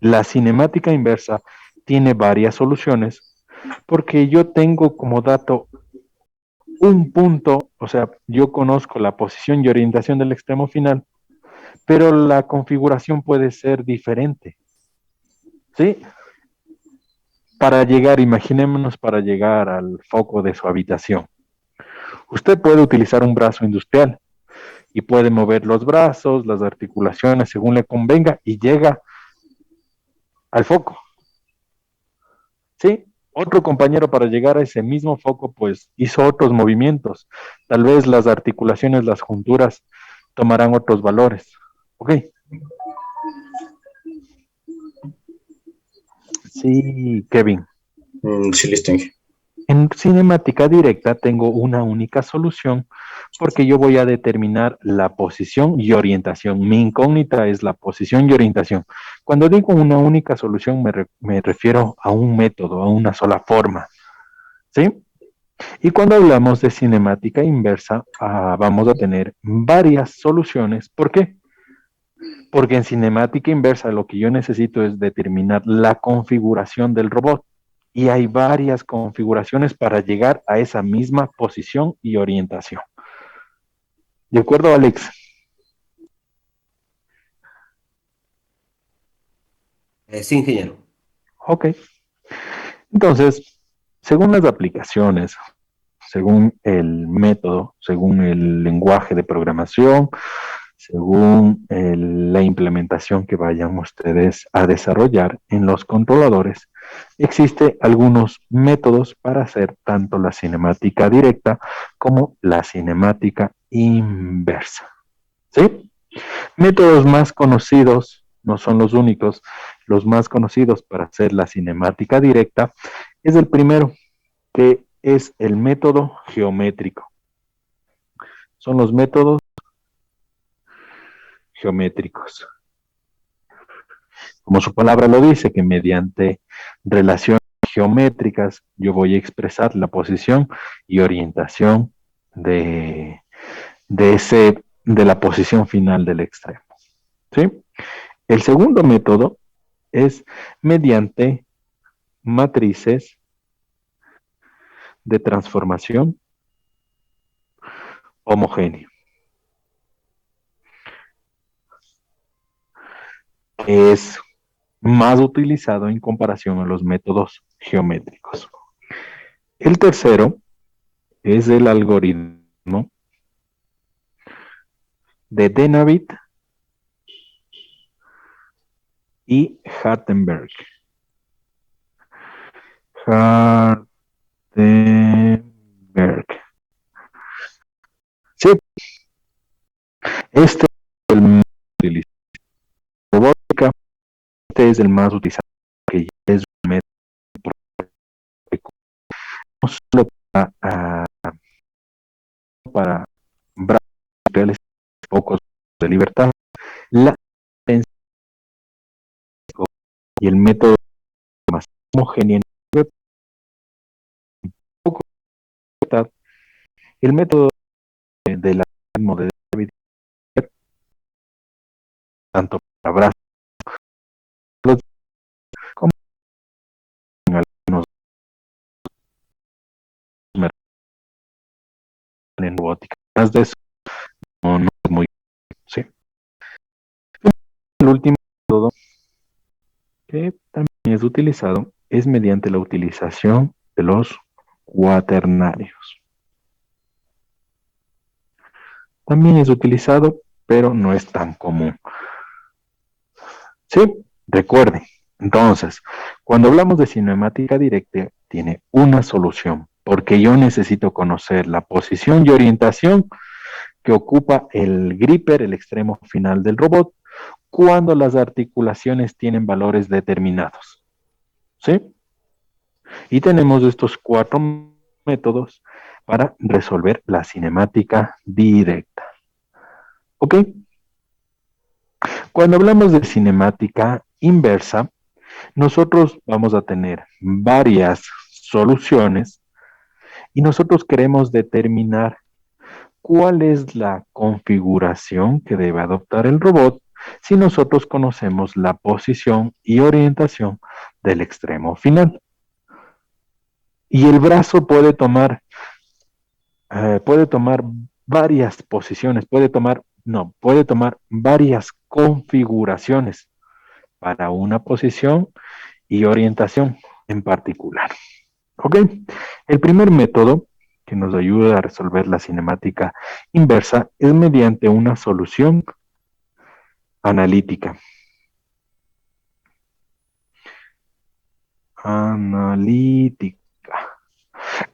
la cinemática inversa tiene varias soluciones porque yo tengo como dato un punto, o sea, yo conozco la posición y orientación del extremo final, pero la configuración puede ser diferente. ¿Sí? Imaginémonos para llegar al foco de su habitación. Usted puede utilizar un brazo industrial y puede mover los brazos, las articulaciones según le convenga y llega al foco. ¿Sí? Otro compañero para llegar a ese mismo foco pues hizo otros movimientos. Tal vez las articulaciones, las junturas tomarán otros valores. ¿Ok? Sí, Kevin. Sí, listo, Inge. En cinemática directa tengo una única solución porque yo voy a determinar la posición y orientación. Mi incógnita es la posición y orientación. Cuando digo una única solución me refiero a un método, a una sola forma. ¿Sí? Y cuando hablamos de cinemática inversa, vamos a tener varias soluciones. ¿Por qué? Porque en cinemática inversa lo que yo necesito es determinar la configuración del robot. Y hay varias configuraciones para llegar a esa misma posición y orientación. ¿De acuerdo, Alex? Sí, ingeniero. Ok. Entonces, según las aplicaciones, según el método, según el lenguaje de programación, según la implementación que vayan ustedes a desarrollar en los controladores, existe algunos métodos para hacer tanto la cinemática directa como la cinemática inversa. ¿Sí? Métodos más conocidos, no son los únicos, los más conocidos para hacer la cinemática directa es el primero, que es el método geométrico. Son los métodos geométricos. Como su palabra lo dice, que mediante relaciones geométricas yo voy a expresar la posición y orientación de la posición final del extremo. ¿Sí? El segundo método es mediante matrices de transformación homogénea, que es más utilizado en comparación a los métodos geométricos. El tercero es el algoritmo de Denavit y Hartenberg. Hartenberg. Sí, este es el más utilizado. Robótica, este es el más utilizado, que ya es un método no solo para reales pocos de libertad, la y el método más homogéneo poco el método del algoritmo de David tanto para brazos como en algunos en robótica. Más de eso no es muy sí. El último método que también es utilizado es mediante la utilización de los cuaternarios. También es utilizado, pero no es tan común. Sí, recuerden. Entonces, cuando hablamos de cinemática directa, tiene una solución, porque yo necesito conocer la posición y orientación que ocupa el gripper, el extremo final del robot, cuando las articulaciones tienen valores determinados. ¿Sí? Y tenemos estos 4 métodos para resolver la cinemática directa. ¿Ok? Cuando hablamos de cinemática inversa, nosotros vamos a tener varias soluciones y nosotros queremos determinar cuál es la configuración que debe adoptar el robot si nosotros conocemos la posición y orientación del extremo final. Y el brazo puede tomar varias posiciones, puede tomar varias configuraciones para una posición y orientación en particular. ¿Ok? El primer método que nos ayuda a resolver la cinemática inversa es mediante una solución analítica. Analítica.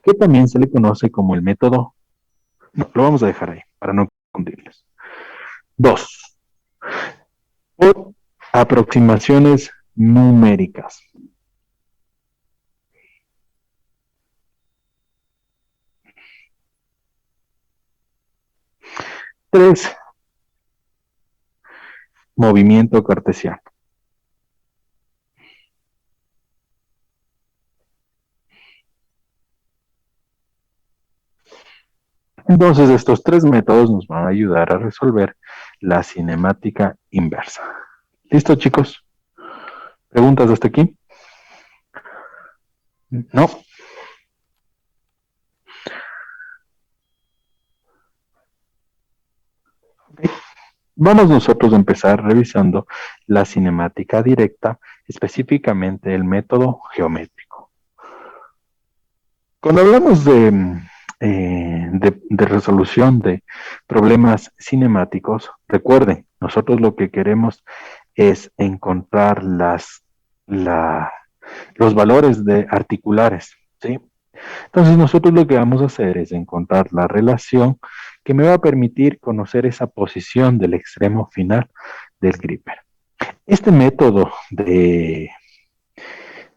Que también se le conoce como el método. No, lo vamos a dejar ahí para no confundirles. 2. Por aproximaciones numéricas. 3, movimiento cartesiano. Entonces, estos 3 métodos nos van a ayudar a resolver la cinemática inversa. ¿Listo, chicos? ¿Preguntas hasta aquí? ¿No? Okay. Vamos nosotros a empezar revisando la cinemática directa, específicamente el método geométrico. Cuando hablamos de resolución de problemas cinemáticos, recuerden, nosotros lo que queremos es encontrar los valores de articulares, ¿sí? Entonces nosotros lo que vamos a hacer es encontrar la relación que me va a permitir conocer esa posición del extremo final del gripper. Este método de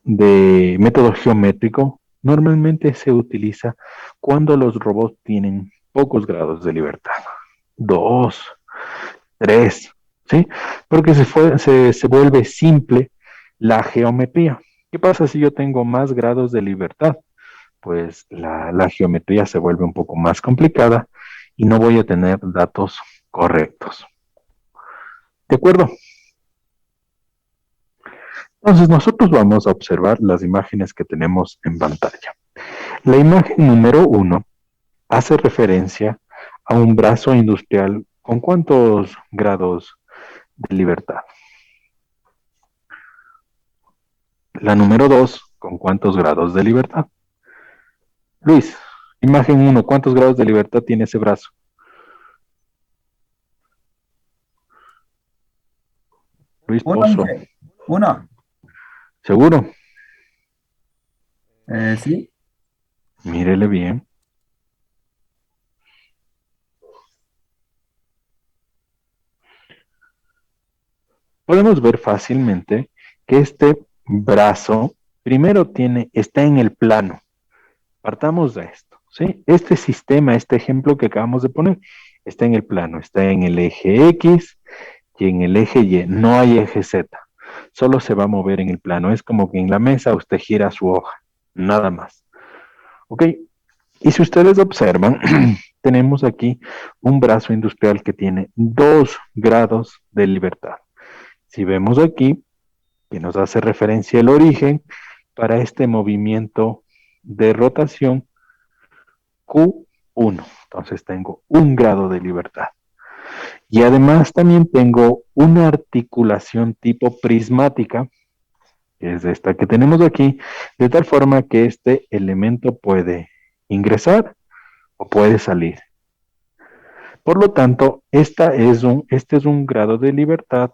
método geométrico normalmente se utiliza cuando los robots tienen pocos grados de libertad. 2, 3, ¿sí? Porque se vuelve simple la geometría. ¿Qué pasa si yo tengo más grados de libertad? Pues la geometría se vuelve un poco más complicada y no voy a tener datos correctos. ¿De acuerdo? Entonces nosotros vamos a observar las imágenes que tenemos en pantalla. La imagen número 1 hace referencia a un brazo industrial con ¿cuántos grados de libertad? La número 2, ¿con cuántos grados de libertad? Luis, imagen 1, ¿cuántos grados de libertad tiene ese brazo? Luis Pozo. Uno. ¿Seguro? Sí. Mírele bien. Podemos ver fácilmente que este brazo primero está en el plano. Partamos de esto, ¿sí? Este sistema, este ejemplo que acabamos de poner, está en el plano, está en el eje X y en el eje Y. No hay eje Z, solo se va a mover en el plano. Es como que en la mesa usted gira su hoja, nada más. ¿Ok? Y si ustedes observan, tenemos aquí un brazo industrial que tiene 2 grados de libertad. Si vemos aquí, que nos hace referencia el origen para este movimiento de rotación Q1. Entonces tengo 1 grado de libertad. Y además también tengo una articulación tipo prismática, que es esta que tenemos aquí, de tal forma que este elemento puede ingresar o puede salir. Por lo tanto, este es un grado de libertad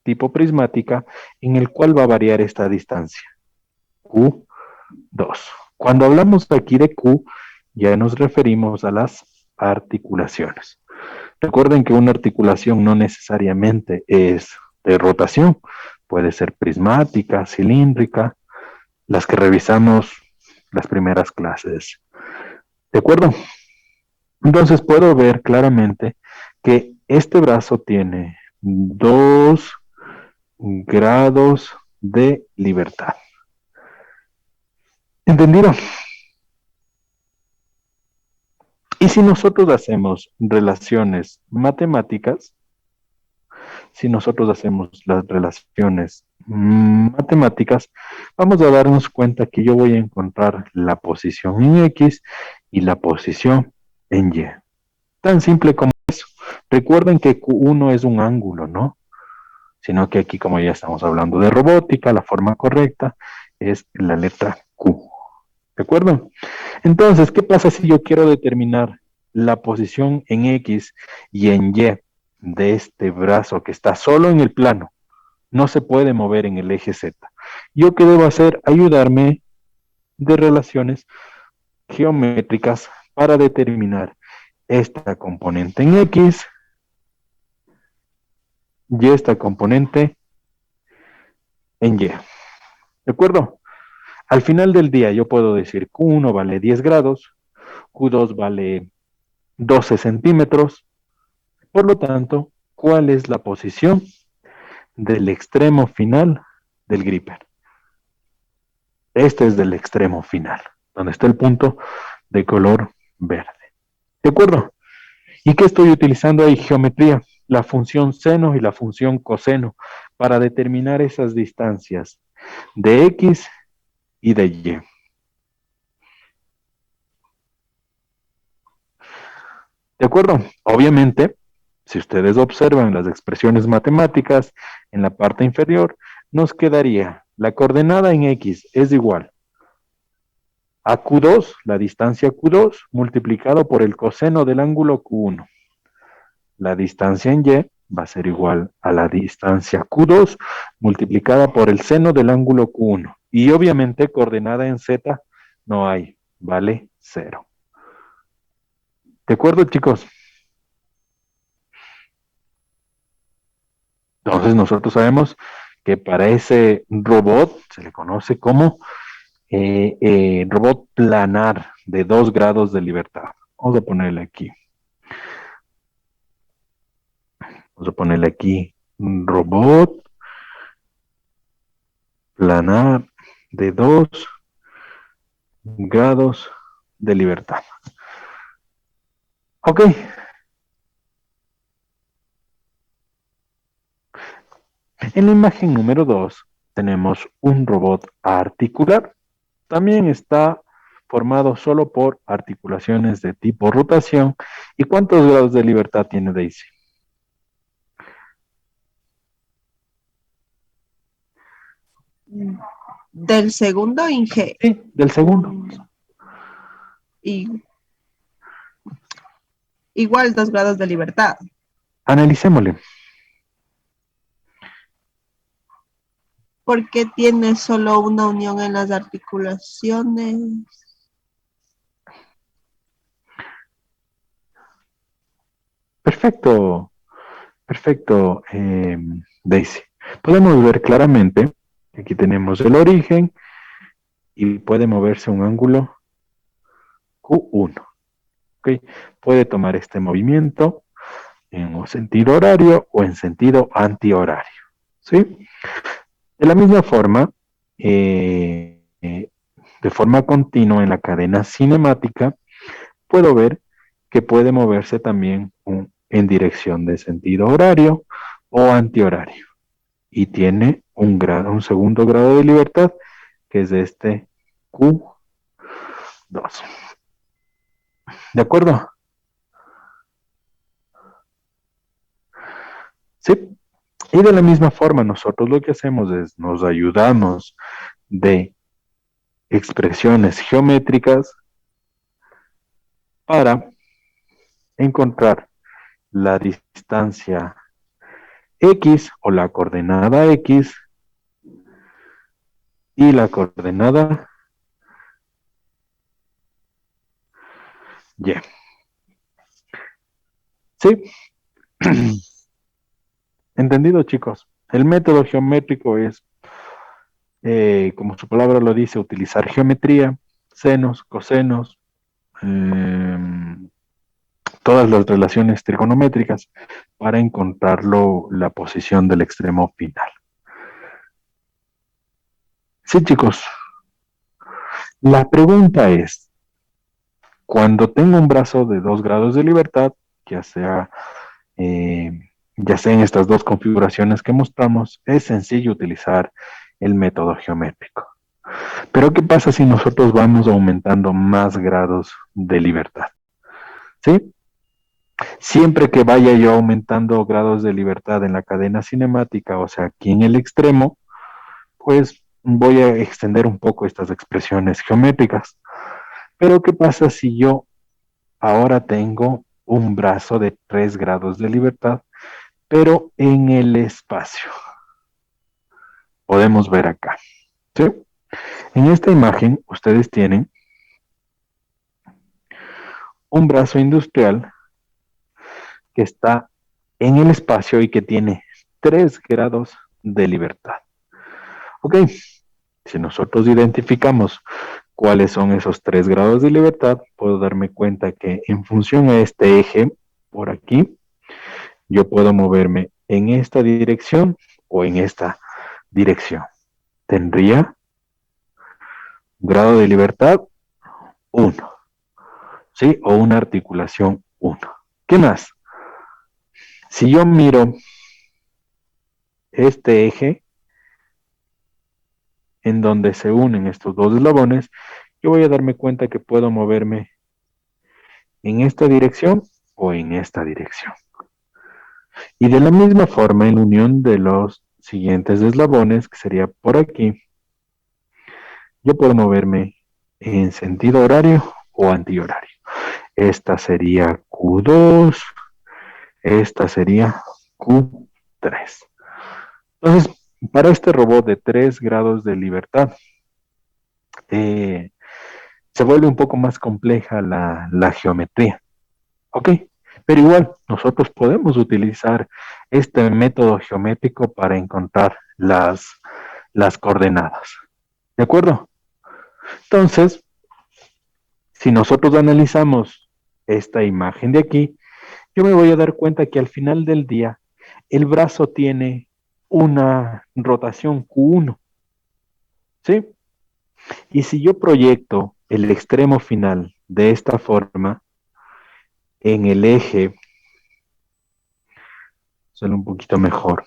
tipo prismática en el cual va a variar esta distancia, Q2. Cuando hablamos aquí de Q, ya nos referimos a las articulaciones. Recuerden que una articulación no necesariamente es de rotación, puede ser prismática, cilíndrica, las que revisamos las primeras clases. ¿De acuerdo? Entonces puedo ver claramente que este brazo tiene 2 grados de libertad. ¿Entendido? Y si nosotros hacemos relaciones matemáticas, vamos a darnos cuenta que yo voy a encontrar la posición en X y la posición en Y. Tan simple como eso. Recuerden que Q1 es un ángulo, ¿no? Sino que aquí, como ya estamos hablando de robótica, la forma correcta es la letra Q. ¿De acuerdo? Entonces, ¿qué pasa si yo quiero determinar la posición en X y en Y de este brazo que está solo en el plano? No se puede mover en el eje Z. ¿Yo qué debo hacer? Ayudarme de relaciones geométricas para determinar esta componente en X y esta componente en Y. ¿De acuerdo? Al final del día yo puedo decir Q1 vale 10 grados, Q2 vale 12 centímetros, Por lo tanto, ¿cuál es la posición del extremo final del gripper? Este es del extremo final, donde está el punto de color verde. ¿De acuerdo? ¿Y qué estoy utilizando ahí? Geometría, la función seno y la función coseno para determinar esas distancias de X y de Y. ¿De acuerdo? Obviamente, si ustedes observan las expresiones matemáticas en la parte inferior, nos quedaría la coordenada en X es igual a Q2, la distancia Q2, multiplicado por el coseno del ángulo Q1. La distancia en Y va a ser igual a la distancia Q2 multiplicada por el seno del ángulo Q1. Y obviamente coordenada en Z no hay, vale 0. ¿De acuerdo, chicos? Entonces nosotros sabemos que para ese robot se le conoce como robot planar de 2 grados de libertad. Vamos a ponerle aquí. Vamos a ponerle aquí un robot planar de 2 grados de libertad. Ok. En la imagen número 2 tenemos un robot articular. También está formado solo por articulaciones de tipo rotación. ¿Y cuántos grados de libertad tiene Daisy? Del segundo, Inge. Sí, del segundo. Y igual 2 grados de libertad. Analicémosle. Porque tiene solo una unión en las articulaciones. Perfecto, perfecto, Daisy. Podemos ver claramente que aquí tenemos el origen y puede moverse un ángulo Q1. ¿Okay? Puede tomar este movimiento en un sentido horario o en sentido antihorario. ¿Sí? De la misma forma, de forma continua en la cadena cinemática, puedo ver que puede moverse también en dirección de sentido horario o antihorario. Y tiene un segundo grado de libertad, que es este Q2. ¿De acuerdo? Sí. Y de la misma forma, nosotros lo que hacemos es nos ayudamos de expresiones geométricas para encontrar la distancia X o la coordenada X y la coordenada Y. ¿Sí? ¿Entendido, chicos? El método geométrico es, como su palabra lo dice, utilizar geometría, senos, cosenos, todas las relaciones trigonométricas para encontrar la posición del extremo final. Sí, chicos. La pregunta es, cuando tengo un brazo de 2 grados de libertad, ya sea en estas dos configuraciones que mostramos, es sencillo utilizar el método geométrico. Pero ¿qué pasa si nosotros vamos aumentando más grados de libertad? ¿Sí? Siempre que vaya yo aumentando grados de libertad en la cadena cinemática, o sea, aquí en el extremo, pues voy a extender un poco estas expresiones geométricas. Pero ¿qué pasa si yo ahora tengo un brazo de 3 grados de libertad, pero en el espacio? Podemos ver acá. ¿Sí? En esta imagen ustedes tienen un brazo industrial que está en el espacio y que tiene 3 grados de libertad. Ok, si nosotros identificamos cuáles son esos 3 grados de libertad, puedo darme cuenta que en función a este eje, por aquí, yo puedo moverme en esta dirección o en esta dirección. Tendría grado de libertad 1, ¿sí? O una articulación 1. ¿Qué más? Si yo miro este eje en donde se unen estos dos eslabones, yo voy a darme cuenta que puedo moverme en esta dirección o en esta dirección. Y de la misma forma, en unión de los siguientes eslabones, que sería por aquí, yo puedo moverme en sentido horario o antihorario. Esta sería Q2, esta sería Q3. Entonces, para este robot de 3 grados de libertad, se vuelve un poco más compleja la geometría. ¿Ok? Pero igual, nosotros podemos utilizar este método geométrico para encontrar las coordenadas. ¿De acuerdo? Entonces, si nosotros analizamos esta imagen de aquí, yo me voy a dar cuenta que al final del día, el brazo tiene una rotación Q1. ¿Sí? Y si yo proyecto el extremo final de esta forma en el eje, sale un poquito mejor,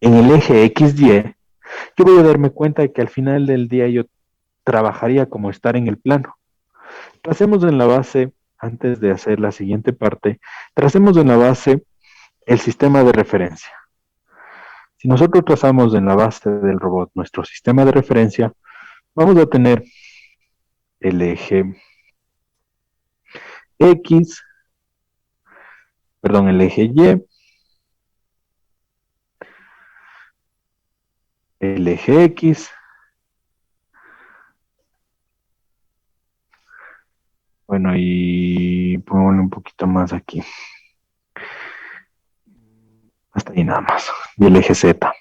en el eje XY, yo voy a darme cuenta de que al final del día yo trabajaría como estar en el plano. Tracemos en la base, antes de hacer la siguiente parte, tracemos en la base el sistema de referencia. Si nosotros trazamos en la base del robot nuestro sistema de referencia, vamos a tener el eje X, perdón, el eje Y, el eje X, bueno, y pongámosle un poquito más aquí. Hasta ahí nada más. Y el eje Z.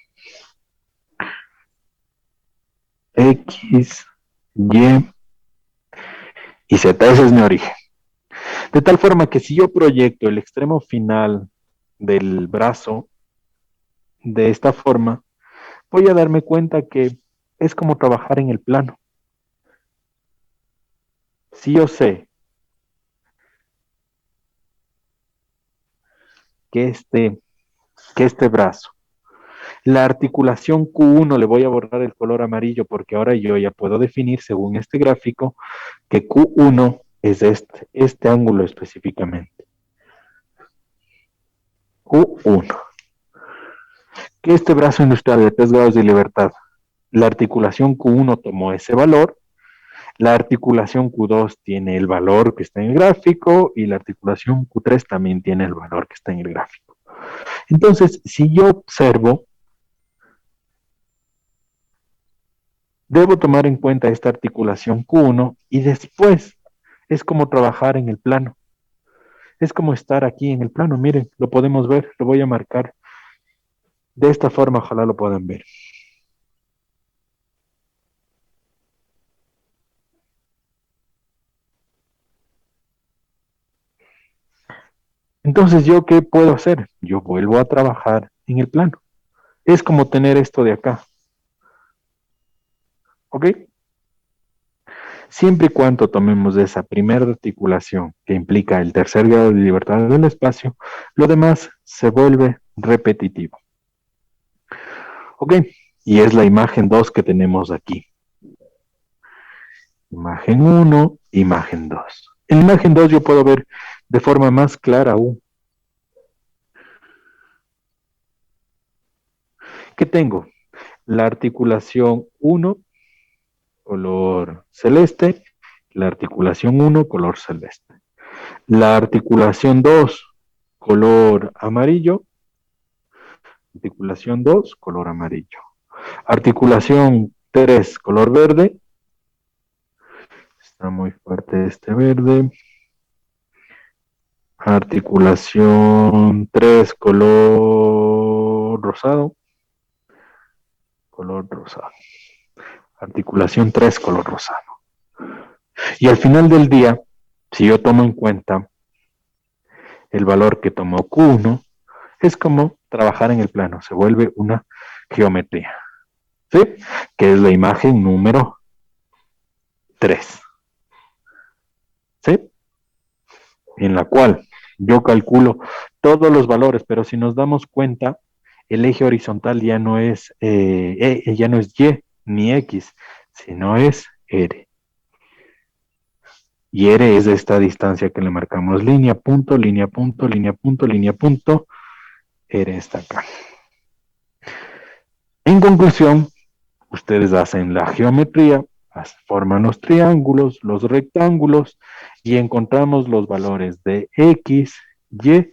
X, y Z. Ese es mi origen. De tal forma que si yo proyecto el extremo final del brazo de esta forma, voy a darme cuenta que es como trabajar en el plano. Si yo sé que este brazo, la articulación Q1 le voy a borrar el color amarillo porque ahora yo ya puedo definir según este gráfico que Q1 es este ángulo específicamente. Q1. Que este brazo industrial de 3 grados de libertad, la articulación Q1 tomó ese valor, la articulación Q2 tiene el valor que está en el gráfico y la articulación Q3 también tiene el valor que está en el gráfico. Entonces, si yo observo, debo tomar en cuenta esta articulación Q1 y después es como trabajar en el plano. Es como estar aquí en el plano. Miren, lo podemos ver, lo voy a marcar. De esta forma, ojalá lo puedan ver. Entonces, ¿yo qué puedo hacer? Yo vuelvo a trabajar en el plano. Es como tener esto de acá. ¿Ok? Siempre y cuando tomemos esa primera articulación que implica el tercer grado de libertad del espacio, lo demás se vuelve repetitivo. ¿Ok? Y es la imagen 2 que tenemos aquí. Imagen 1, imagen 2. En imagen 2 yo puedo ver de forma más clara aún. ¿Qué tengo? La articulación 1, color celeste. La articulación 1, color celeste. La articulación 2, color amarillo. Articulación 2, color amarillo. Articulación 3, color verde. Está muy fuerte este verde. Articulación 3, color rosado. Color rosado. Articulación 3, color rosado. Y al final del día, si yo tomo en cuenta el valor que tomó Q1, es como trabajar en el plano, se vuelve una geometría, ¿sí? Que es la imagen número 3, ¿sí? En la cual yo calculo todos los valores, pero si nos damos cuenta, el eje horizontal ya no es Y ni X, sino es R. Y R es esta distancia que le marcamos línea, punto, línea, punto, línea, punto, línea, punto. R está acá. En conclusión, ustedes hacen la geometría, forman los triángulos, los rectángulos y encontramos los valores de X, Y,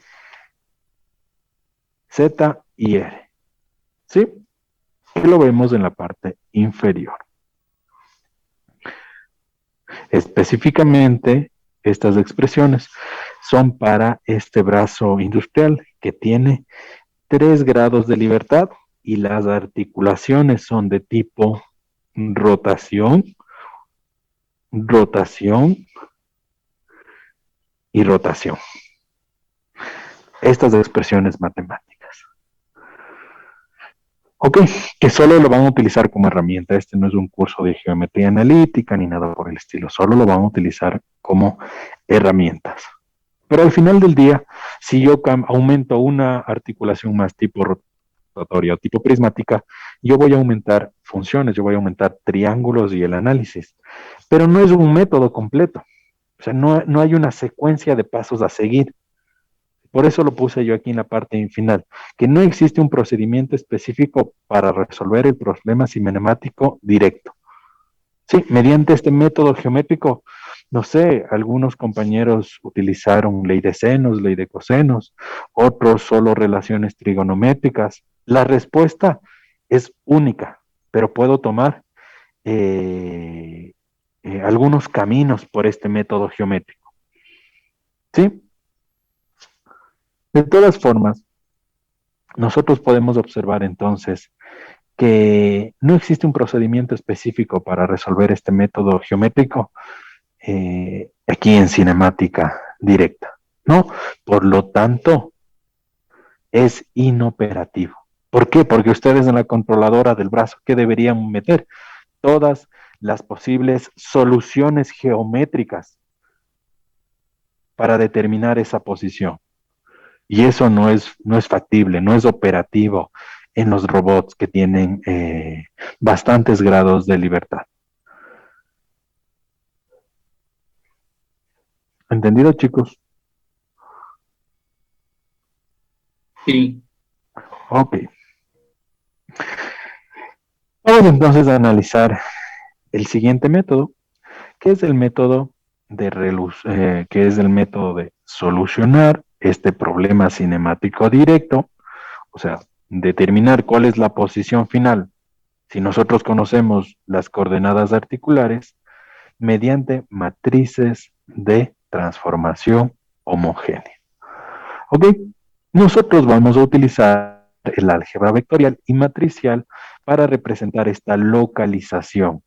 Z y R. ¿Sí? Que lo vemos en la parte inferior. Específicamente, estas expresiones son para este brazo industrial que tiene 3 grados de libertad y las articulaciones son de tipo rotación, rotación y rotación. Estas expresiones matemáticas. Ok, que solo lo van a utilizar como herramienta. Este no es un curso de geometría analítica ni nada por el estilo. Solo lo van a utilizar como herramientas. Pero al final del día, si yo aumento una articulación más tipo rotatoria o tipo prismática, yo voy a aumentar funciones, yo voy a aumentar triángulos y el análisis. Pero no es un método completo. O sea, no hay una secuencia de pasos a seguir. Por eso lo puse yo aquí en la parte final, que no existe un procedimiento específico para resolver el problema cinemático directo. Sí, mediante este método geométrico, no sé, algunos compañeros utilizaron ley de senos, ley de cosenos, otros solo relaciones trigonométricas. La respuesta es única, pero puedo tomar algunos caminos por este método geométrico. ¿Sí? De todas formas, nosotros podemos observar entonces que no existe un procedimiento específico para resolver este método geométrico aquí en cinemática directa, ¿no? Por lo tanto, es inoperativo. ¿Por qué? Porque ustedes en la controladora del brazo, ¿qué deberían meter? Todas las posibles soluciones geométricas para determinar esa posición. Y eso no es factible, no es operativo en los robots que tienen bastantes grados de libertad. ¿Entendido, chicos? Sí. Ok. Vamos entonces a analizar el siguiente método, que es el método de solucionar este problema cinemático directo, o sea, determinar cuál es la posición final. Si nosotros conocemos las coordenadas articulares, mediante matrices de transformación homogénea. ¿Ok? Nosotros vamos a utilizar el álgebra vectorial y matricial para representar esta localización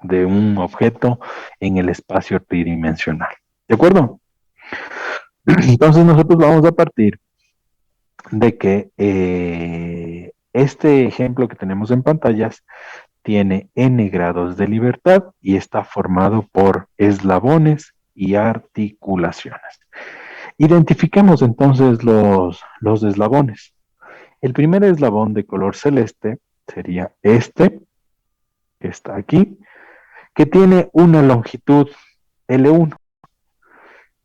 de un objeto en el espacio tridimensional. ¿De acuerdo? Entonces nosotros vamos a partir de que este ejemplo que tenemos en pantallas tiene n grados de libertad y está formado por eslabones y articulaciones. Identifiquemos entonces los eslabones. El primer eslabón de color celeste sería este, que está aquí, que tiene una longitud L1.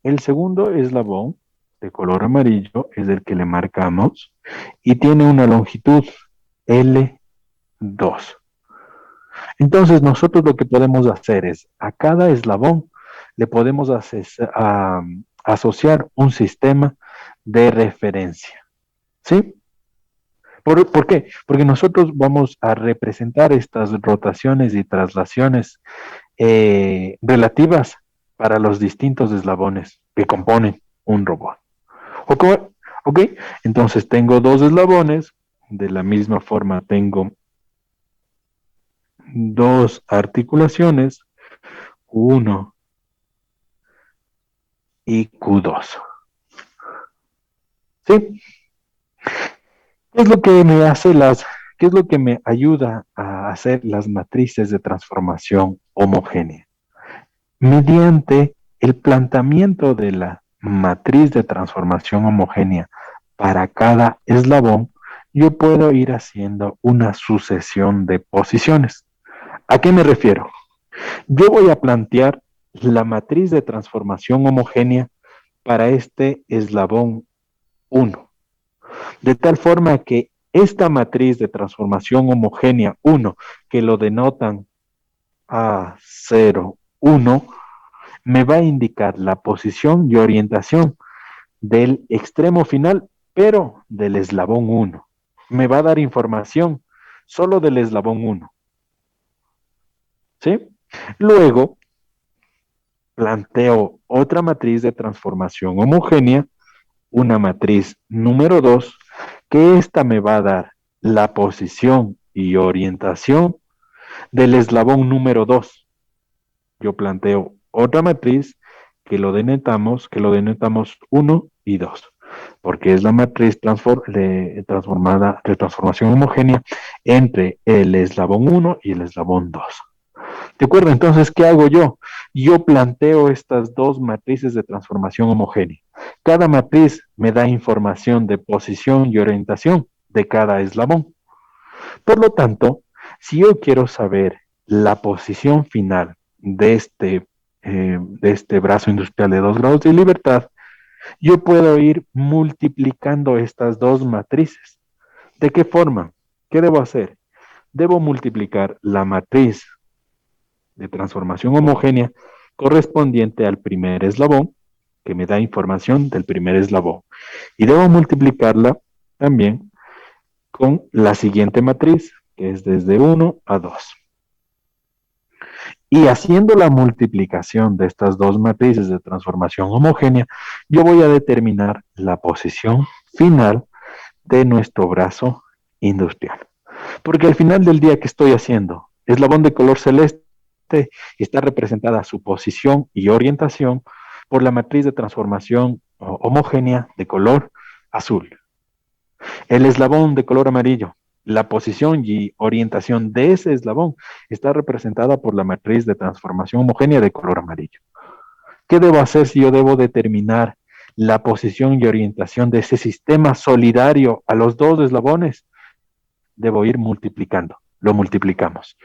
El segundo eslabón de color amarillo es el que le marcamos y tiene una longitud L2. Entonces nosotros lo que podemos hacer es a cada eslabón le podemos asociar un sistema de referencia. ¿Sí? ¿Por qué? Porque nosotros vamos a representar estas rotaciones y traslaciones relativas para los distintos eslabones que componen un robot. ¿Ok? Entonces tengo 2 eslabones, de la misma forma tengo 2 articulaciones, Q1 y Q2. ¿Sí? ¿Qué es lo que me hace qué es lo que me ayuda a hacer las matrices de transformación homogénea? Mediante el planteamiento de la matriz de transformación homogénea para cada eslabón, yo puedo ir haciendo una sucesión de posiciones. ¿A qué me refiero? Yo voy a plantear la matriz de transformación homogénea para este eslabón 1, de tal forma que esta matriz de transformación homogénea 1, que lo denotan A0, 1, me va a indicar la posición y orientación del extremo final, pero del eslabón 1. Me va a dar información solo del eslabón 1. ¿Sí? Luego, planteo otra matriz de transformación homogénea, una matriz número 2, que esta me va a dar la posición y orientación del eslabón número 2. Yo planteo otra matriz que lo denotamos 1 y 2, porque es la matriz de transformación homogénea entre el eslabón 1 y el eslabón 2. ¿De acuerdo? Entonces, ¿qué hago yo? Yo planteo estas dos matrices de transformación homogénea. Cada matriz me da información de posición y orientación de cada eslabón. Por lo tanto, si yo quiero saber la posición final de este brazo industrial de 2 grados de libertad, yo puedo ir multiplicando estas dos matrices. ¿De qué forma? ¿Qué debo hacer? Debo multiplicar la matriz de transformación homogénea correspondiente al primer eslabón, que me da información del primer eslabón. Y debo multiplicarla también con la siguiente matriz, que es desde 1 a 2. Y haciendo la multiplicación de estas dos matrices de transformación homogénea, yo voy a determinar la posición final de nuestro brazo industrial. Porque al final del día, ¿qué estoy haciendo? Eslabón de color celeste está representada su posición y orientación por la matriz de transformación homogénea de color azul. El eslabón de color amarillo, la posición y orientación de ese eslabón está representada por la matriz de transformación homogénea de color amarillo. ¿Qué debo hacer si yo debo determinar la posición y orientación de ese sistema solidario a los dos eslabones? Debo ir multiplicando, lo multiplicamos.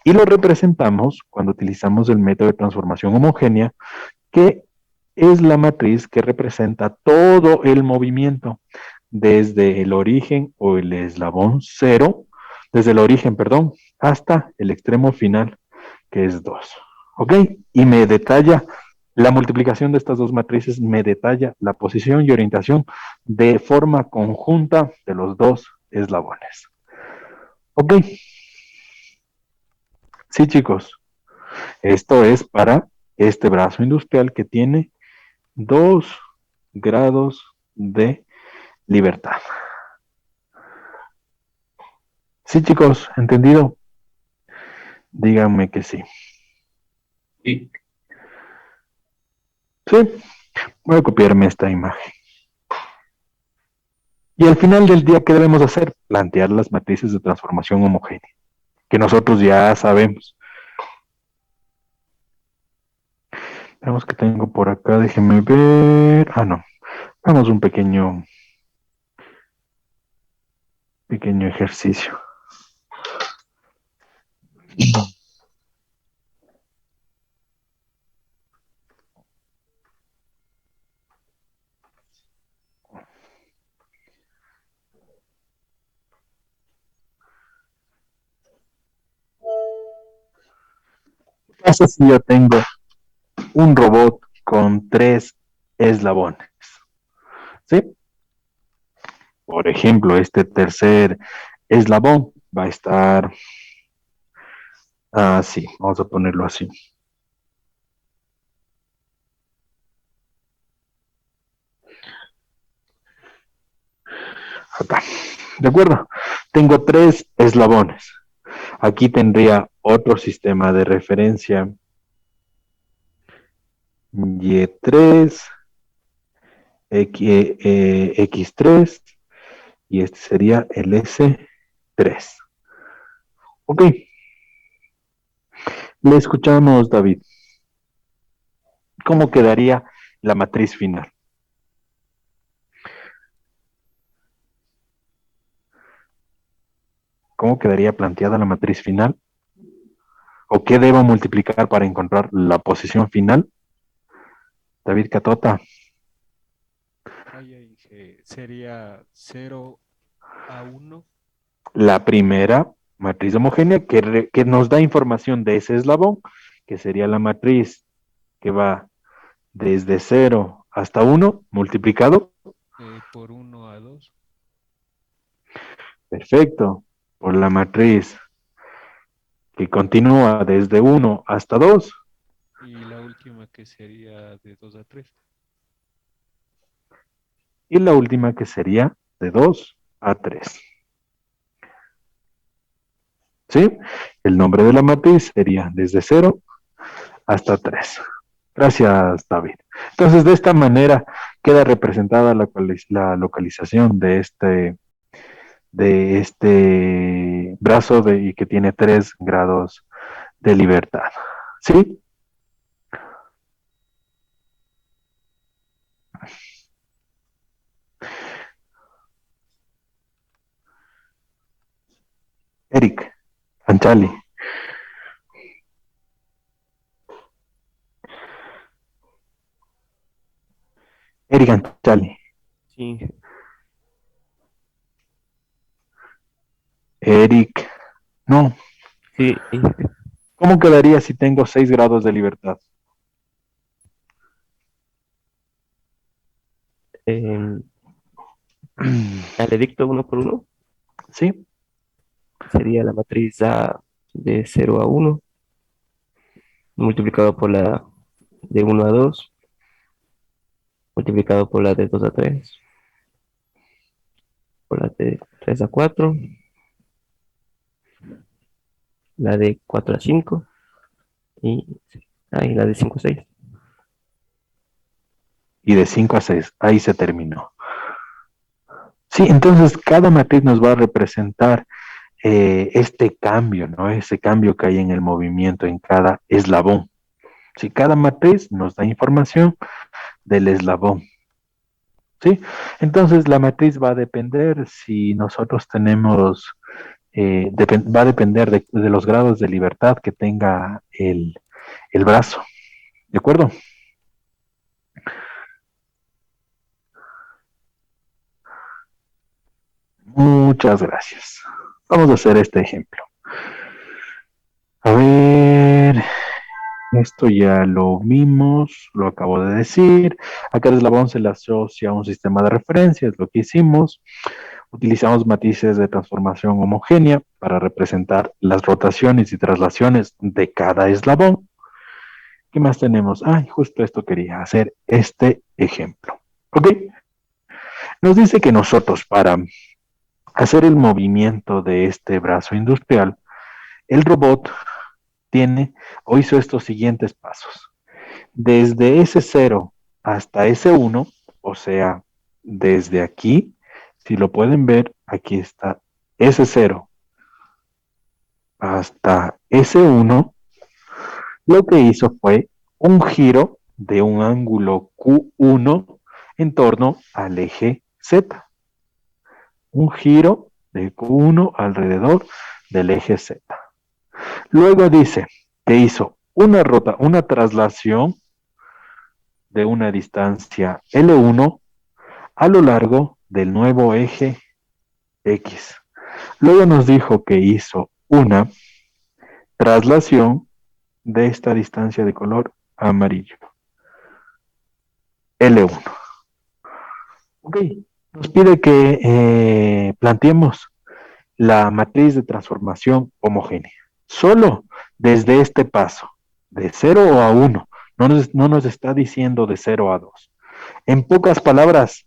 Y lo representamos cuando utilizamos el método de transformación homogénea, que es la matriz que representa todo el movimiento desde el origen o el eslabón 0, desde el origen, perdón, hasta el extremo final, que es 2. ¿Ok? Y me detalla la multiplicación de estas dos matrices, me detalla la posición y orientación de forma conjunta de los dos eslabones. ¿Ok? Sí, chicos. Esto es para este brazo industrial que tiene 2 grados de libertad. Sí, chicos, ¿entendido? Díganme que sí. Sí. Sí, voy a copiarme esta imagen. Y al final del día, ¿qué debemos hacer? Plantear las matrices de transformación homogénea, que nosotros ya sabemos. Veamos que tengo por acá, déjenme ver. Ah, no. Vamos a un pequeño ejercicio. ¿Qué pasa si yo tengo un robot con 3 eslabones? ¿Sí? Por ejemplo, este tercer eslabón va a estar así, vamos a ponerlo así. Acá. ¿De acuerdo? Tengo 3 eslabones. Aquí tendría otro sistema de referencia. Y3, X3 y este sería el S3. Ok, le escuchamos, David. ¿Cómo quedaría la matriz final? ¿Cómo quedaría planteada la matriz final? ¿O qué debo multiplicar para encontrar la posición final? David Catota. Vaya, dije, sería 0 a 1. La primera matriz homogénea que nos da información de ese eslabón, que sería la matriz que va desde 0 hasta 1 multiplicado. Por 1 a 2. Perfecto. Por la matriz que continúa desde 1 hasta 2. Y la última que sería de 2 a 3. Y la última que sería de 2 a 3. ¿Sí? El nombre de la matriz sería desde 0 hasta 3. Gracias, David. Entonces, de esta manera queda representada la localización de este brazo y que tiene 3 grados de libertad. ¿Sí? Eric, Anchali. Eric Anchali. Sí, Eric. No. sí. ¿Cómo quedaría si tengo 6 grados de libertad? Le dicto uno por uno. ¿Sí? Sería la matriz A de 0 a 1 multiplicado por la de 1 a 2 multiplicado por la de 2 a 3 por la de 3 a 4, la de 4 a 5 y, y la de 5 a 6. Y de 5 a 6. Ahí se terminó. Sí, entonces cada matriz nos va a representar este cambio, ¿no? Ese cambio que hay en el movimiento en cada eslabón. Si cada matriz nos da información del eslabón, ¿sí? Entonces la matriz va a depender si nosotros tenemos, va a depender de los grados de libertad que tenga el brazo, ¿de acuerdo? Muchas gracias. Vamos a hacer este ejemplo. A ver, esto ya lo vimos, lo acabo de decir. A cada eslabón se le asocia un sistema de referencia, es lo que hicimos. Utilizamos matrices de transformación homogénea para representar las rotaciones y traslaciones de cada eslabón. ¿Qué más tenemos? Justo esto quería hacer este ejemplo. ¿Ok? Nos dice que nosotros para hacer el movimiento de este brazo industrial, el robot tiene o hizo estos siguientes pasos. Desde S0 hasta S1, o sea, desde aquí, si lo pueden ver, aquí está S0 hasta S1, lo que hizo fue un giro de un ángulo Q1 en torno al eje Z. Un giro de Q1 alrededor del eje Z. Luego dice que hizo una traslación de una distancia L1 a lo largo del nuevo eje X. Luego nos dijo que hizo una traslación de esta distancia de color amarillo. L1. Ok, nos pide que planteemos la matriz de transformación homogénea. Solo desde este paso, de 0 a 1, no nos está diciendo de 0 a 2. En pocas palabras,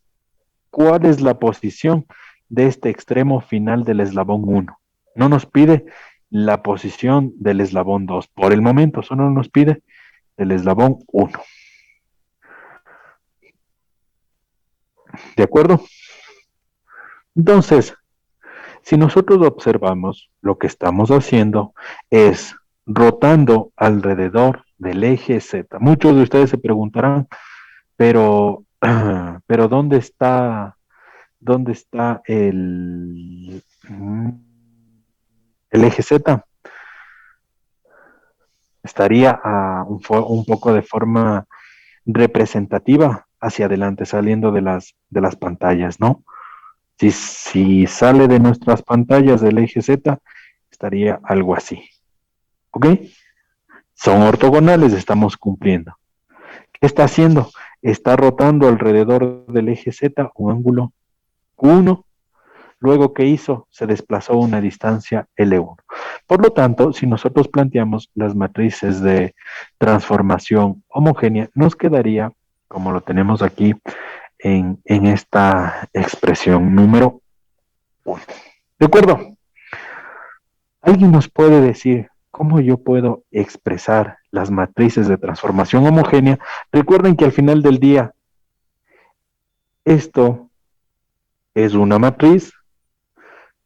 ¿cuál es la posición de este extremo final del eslabón 1? No nos pide la posición del eslabón 2. Por el momento, solo nos pide el eslabón 1. ¿De acuerdo? Entonces, si nosotros observamos, lo que estamos haciendo es rotando alrededor del eje Z. Muchos de ustedes se preguntarán, pero, pero dónde está el eje Z? Estaría un poco de forma representativa hacia adelante, saliendo de las pantallas, ¿no? Si sale de nuestras pantallas del eje Z, estaría algo así. ¿Ok? Son ortogonales, estamos cumpliendo. ¿Qué está haciendo? Está rotando alrededor del eje Z un ángulo Q1. Luego, ¿qué hizo? Se desplazó una distancia L1. Por lo tanto, si nosotros planteamos las matrices de transformación homogénea, nos quedaría, como lo tenemos aquí en esta expresión número 1. ¿De acuerdo? ¿Alguien nos puede decir cómo yo puedo expresar las matrices de transformación homogénea? Recuerden que al final del día, esto es una matriz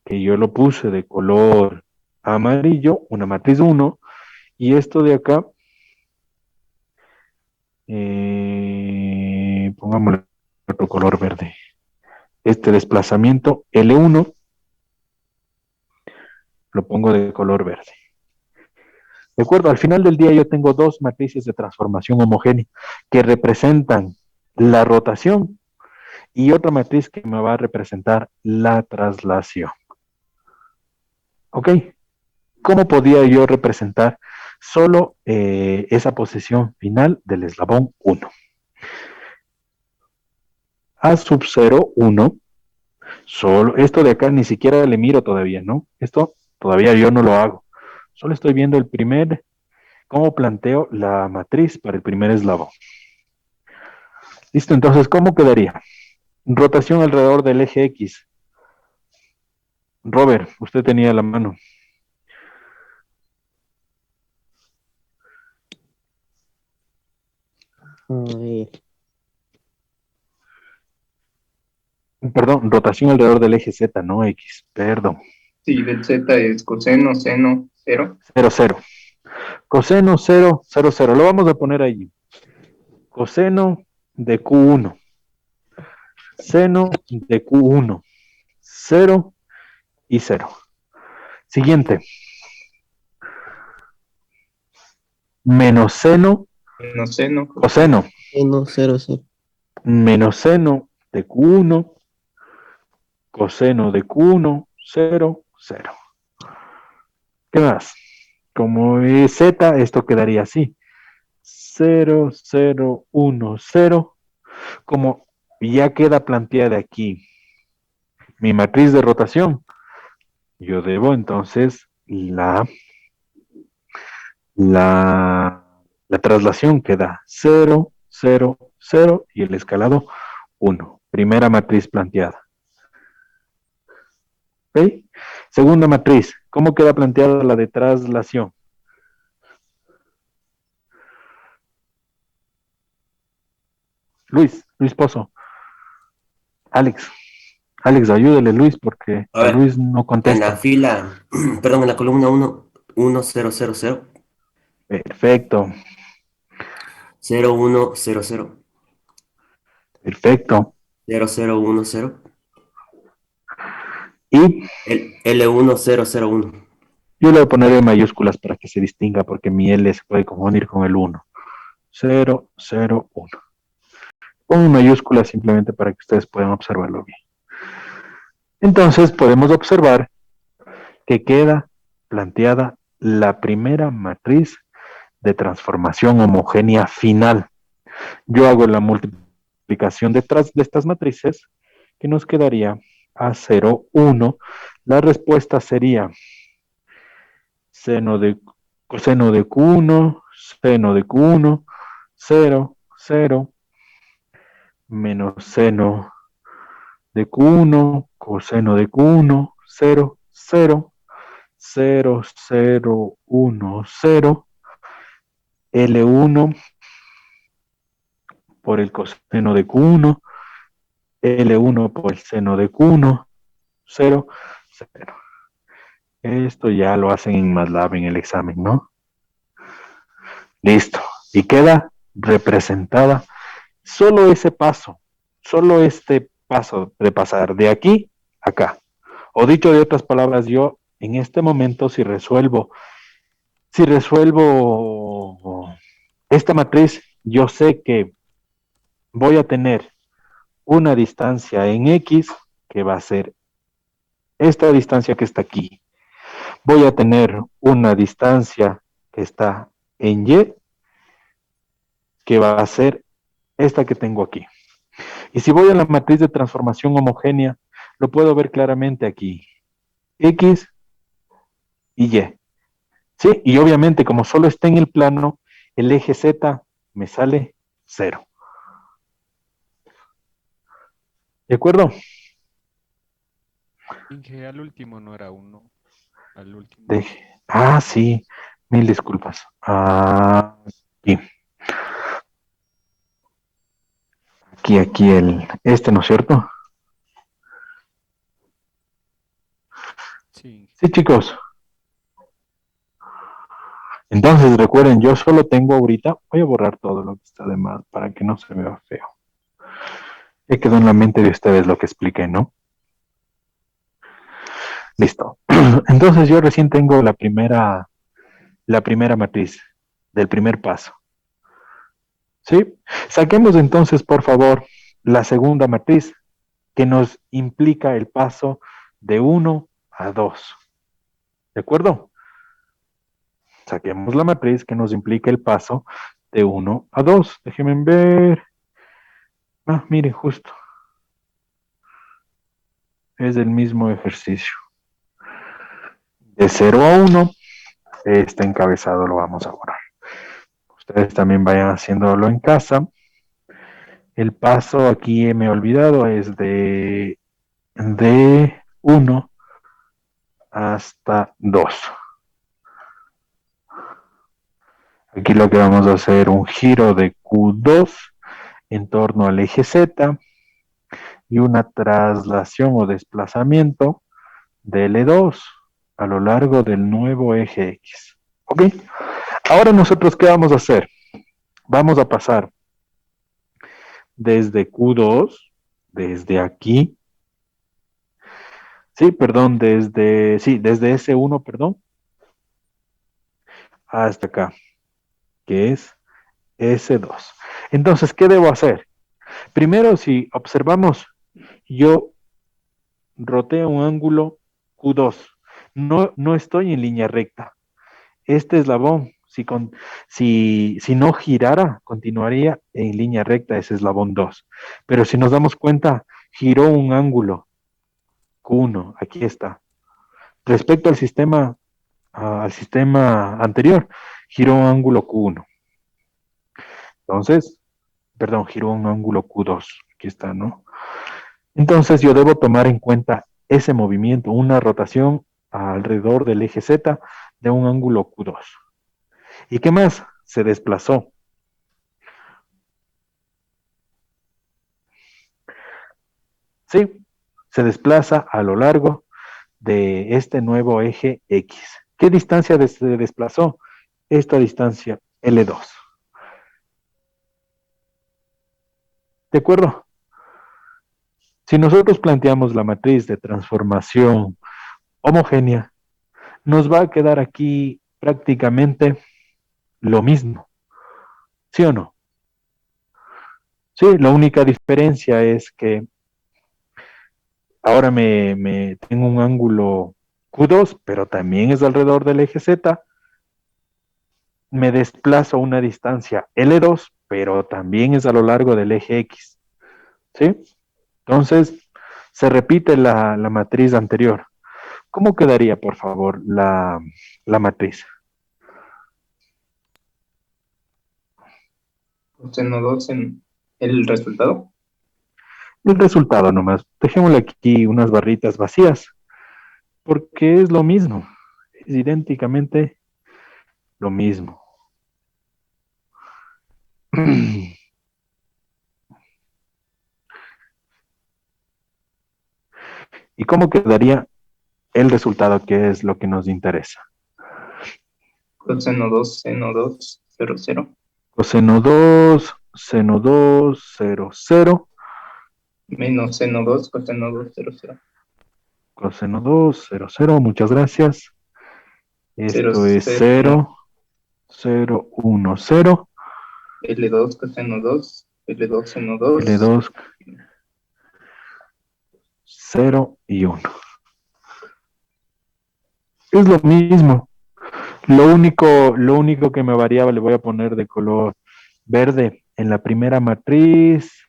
que yo lo puse de color amarillo, una matriz 1, y esto de acá, pongámosle otro color verde. Este desplazamiento L1 lo pongo de color verde. ¿De acuerdo? Al final del día yo tengo dos matrices de transformación homogénea que representan la rotación y otra matriz que me va a representar la traslación. ¿Ok? ¿Cómo podía yo representar solo esa posición final del eslabón 1? A sub 0, 1, solo, esto de acá ni siquiera le miro todavía, ¿no? Esto todavía yo no lo hago. Solo estoy viendo cómo planteo la matriz para el primer eslabón. Listo, entonces, ¿cómo quedaría? Rotación alrededor del eje X. Robert, usted tenía la mano. Ay, Perdón, rotación alrededor del eje Z, no X, perdón. Sí, del Z es coseno, seno, 0. 0, 0. Coseno 0, 0, 0. Lo vamos a poner allí. Coseno de Q1. Seno de Q1. 0 y 0. Siguiente. Menos seno, Menos seno, coseno. no, 0, 0. Menos seno de Q1. Coseno de Q1. 0, 0. ¿Qué más? Como es Z, esto quedaría así. 0, 0, 1, 0. Como ya queda planteada aquí mi matriz de rotación, yo debo entonces la traslación queda 0, 0, 0 y el escalado 1. Primera matriz planteada. ¿Ok? Segunda matriz. ¿Cómo queda planteada la de traslación? Luis Pozo. Alex, ayúdele Luis porque A a ver, Luis no en la contesta. fila, perdón, en la columna 1, 1, 0, 0, 0, Perfecto, 0, 1, 0, 0, perfecto. 0, 0, 1, 0, Y el L1, 0, 0, 1. yo le voy a poner en mayúsculas para que se distinga porque mi L se puede confundir con el 1. 0, 0, 1. Pongo en mayúsculas simplemente para que ustedes puedan observarlo bien. Entonces podemos observar que queda planteada la primera matriz de transformación homogénea final. Yo hago la multiplicación detrás de estas matrices que nos quedaría A0, 1. La respuesta sería coseno de Q1, seno de Q1, 0, 0, menos seno de Q1, coseno de Q1, 0, 0, 0, 0, 1, 0, L1 por el coseno de Q1, L1 por el seno de Q1, 0, 0. Esto ya lo hacen en MATLAB en el examen, ¿no? Listo. Y queda representada solo ese paso, solo este paso de pasar de aquí a acá. O dicho de otras palabras, yo en este momento si resuelvo esta matriz, yo sé que voy a tener una distancia en X que va a ser esta distancia que está aquí. Voy a tener una distancia que está en Y que va a ser esta que tengo aquí. Y si voy a la matriz de transformación homogénea, lo puedo ver claramente aquí. X y Y. ¿Sí? Y obviamente, como solo está en el plano, el eje Z me sale 0. ¿De acuerdo? Inge, al último no era uno. Al último. Sí. Mil disculpas. Aquí. Aquí este, ¿no es cierto? Sí, Inge. Sí, chicos. Entonces, recuerden, yo solo tengo ahorita, voy a borrar todo lo que está de más para que no se vea feo. Ya quedó en la mente de ustedes lo que expliqué, ¿no? Listo. Entonces yo recién tengo la primera matriz del primer paso. ¿Sí? Saquemos entonces, por favor, la segunda matriz que nos implica el paso de 1 a 2. ¿De acuerdo? Saquemos la matriz que nos implica el paso de 1 a 2. Déjenme ver. Miren, justo. Es el mismo ejercicio. De 0 a 1, este encabezado lo vamos a borrar. Ustedes también vayan haciéndolo en casa. El paso aquí me he olvidado es de 1 hasta 2. Aquí lo que vamos a hacer un giro de Q2 en torno al eje Z y una traslación o desplazamiento de L2 a lo largo del nuevo eje X. ¿Ok? Ahora nosotros, ¿qué vamos a hacer? Vamos a pasar desde Q2, desde aquí, desde S1, perdón, hasta acá, que es S2. Entonces, ¿qué debo hacer? Primero, si observamos, yo roteo un ángulo Q2. No estoy en línea recta. Este eslabón, si no girara, continuaría en línea recta ese eslabón 2. Pero si nos damos cuenta, giró un ángulo Q1, aquí está. Respecto al sistema anterior, giró un ángulo Q1. Entonces, perdón, giró un ángulo Q2, aquí está, ¿no? Entonces yo debo tomar en cuenta ese movimiento, una rotación alrededor del eje Z de un ángulo Q2. ¿Y qué más? Se desplazó. Sí, se desplaza a lo largo de este nuevo eje X. ¿Qué distancia se desplazó? Esta distancia L2. ¿De acuerdo? Si nosotros planteamos la matriz de transformación homogénea, nos va a quedar aquí prácticamente lo mismo. ¿Sí o no? Sí, la única diferencia es que ahora me tengo un ángulo Q2, pero también es alrededor del eje Z. Me desplazo a una distancia L2, pero también es a lo largo del eje X. ¿Sí? Entonces, se repite la matriz anterior. ¿Cómo quedaría, por favor, la matriz? Coseno 2 en el resultado. El resultado nomás. Dejémosle aquí unas barritas vacías, porque es lo mismo. Es idénticamente lo mismo. ¿Y cómo quedaría el resultado, que es lo que nos interesa? Coseno 2, seno 2, 0, 0. Coseno 2, seno 2, 0, 0. Menos seno 2, coseno 2, 0, 0. Coseno 2, 0, 0. Muchas gracias. 0, Esto es 0. 0, 0, 1, 0. L2, coseno 2, L2, seno 2. L2, 0 y 1. Es lo mismo. Lo único que me variaba, le voy a poner de color verde. En la primera matriz,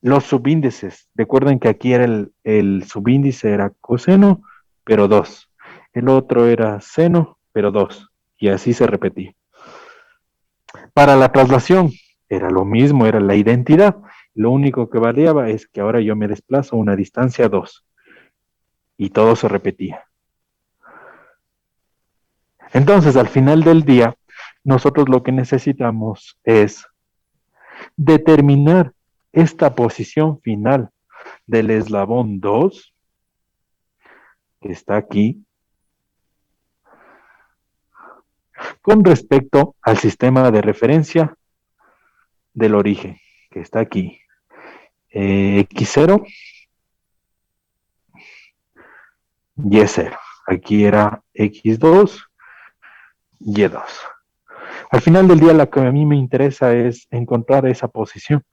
los subíndices. Recuerden que aquí era el subíndice era coseno, pero 2. El otro era seno, pero 2. Y así se repetía. Para la traslación, era lo mismo, era la identidad. Lo único que variaba es que ahora yo me desplazo a una distancia 2. Y todo se repetía. Entonces, al final del día, nosotros lo que necesitamos es determinar esta posición final del eslabón 2, que está aquí, con respecto al sistema de referencia del origen, que está aquí. X0, Y0. Aquí era X2, Y2. Al final del día, lo que a mí me interesa es encontrar esa posición.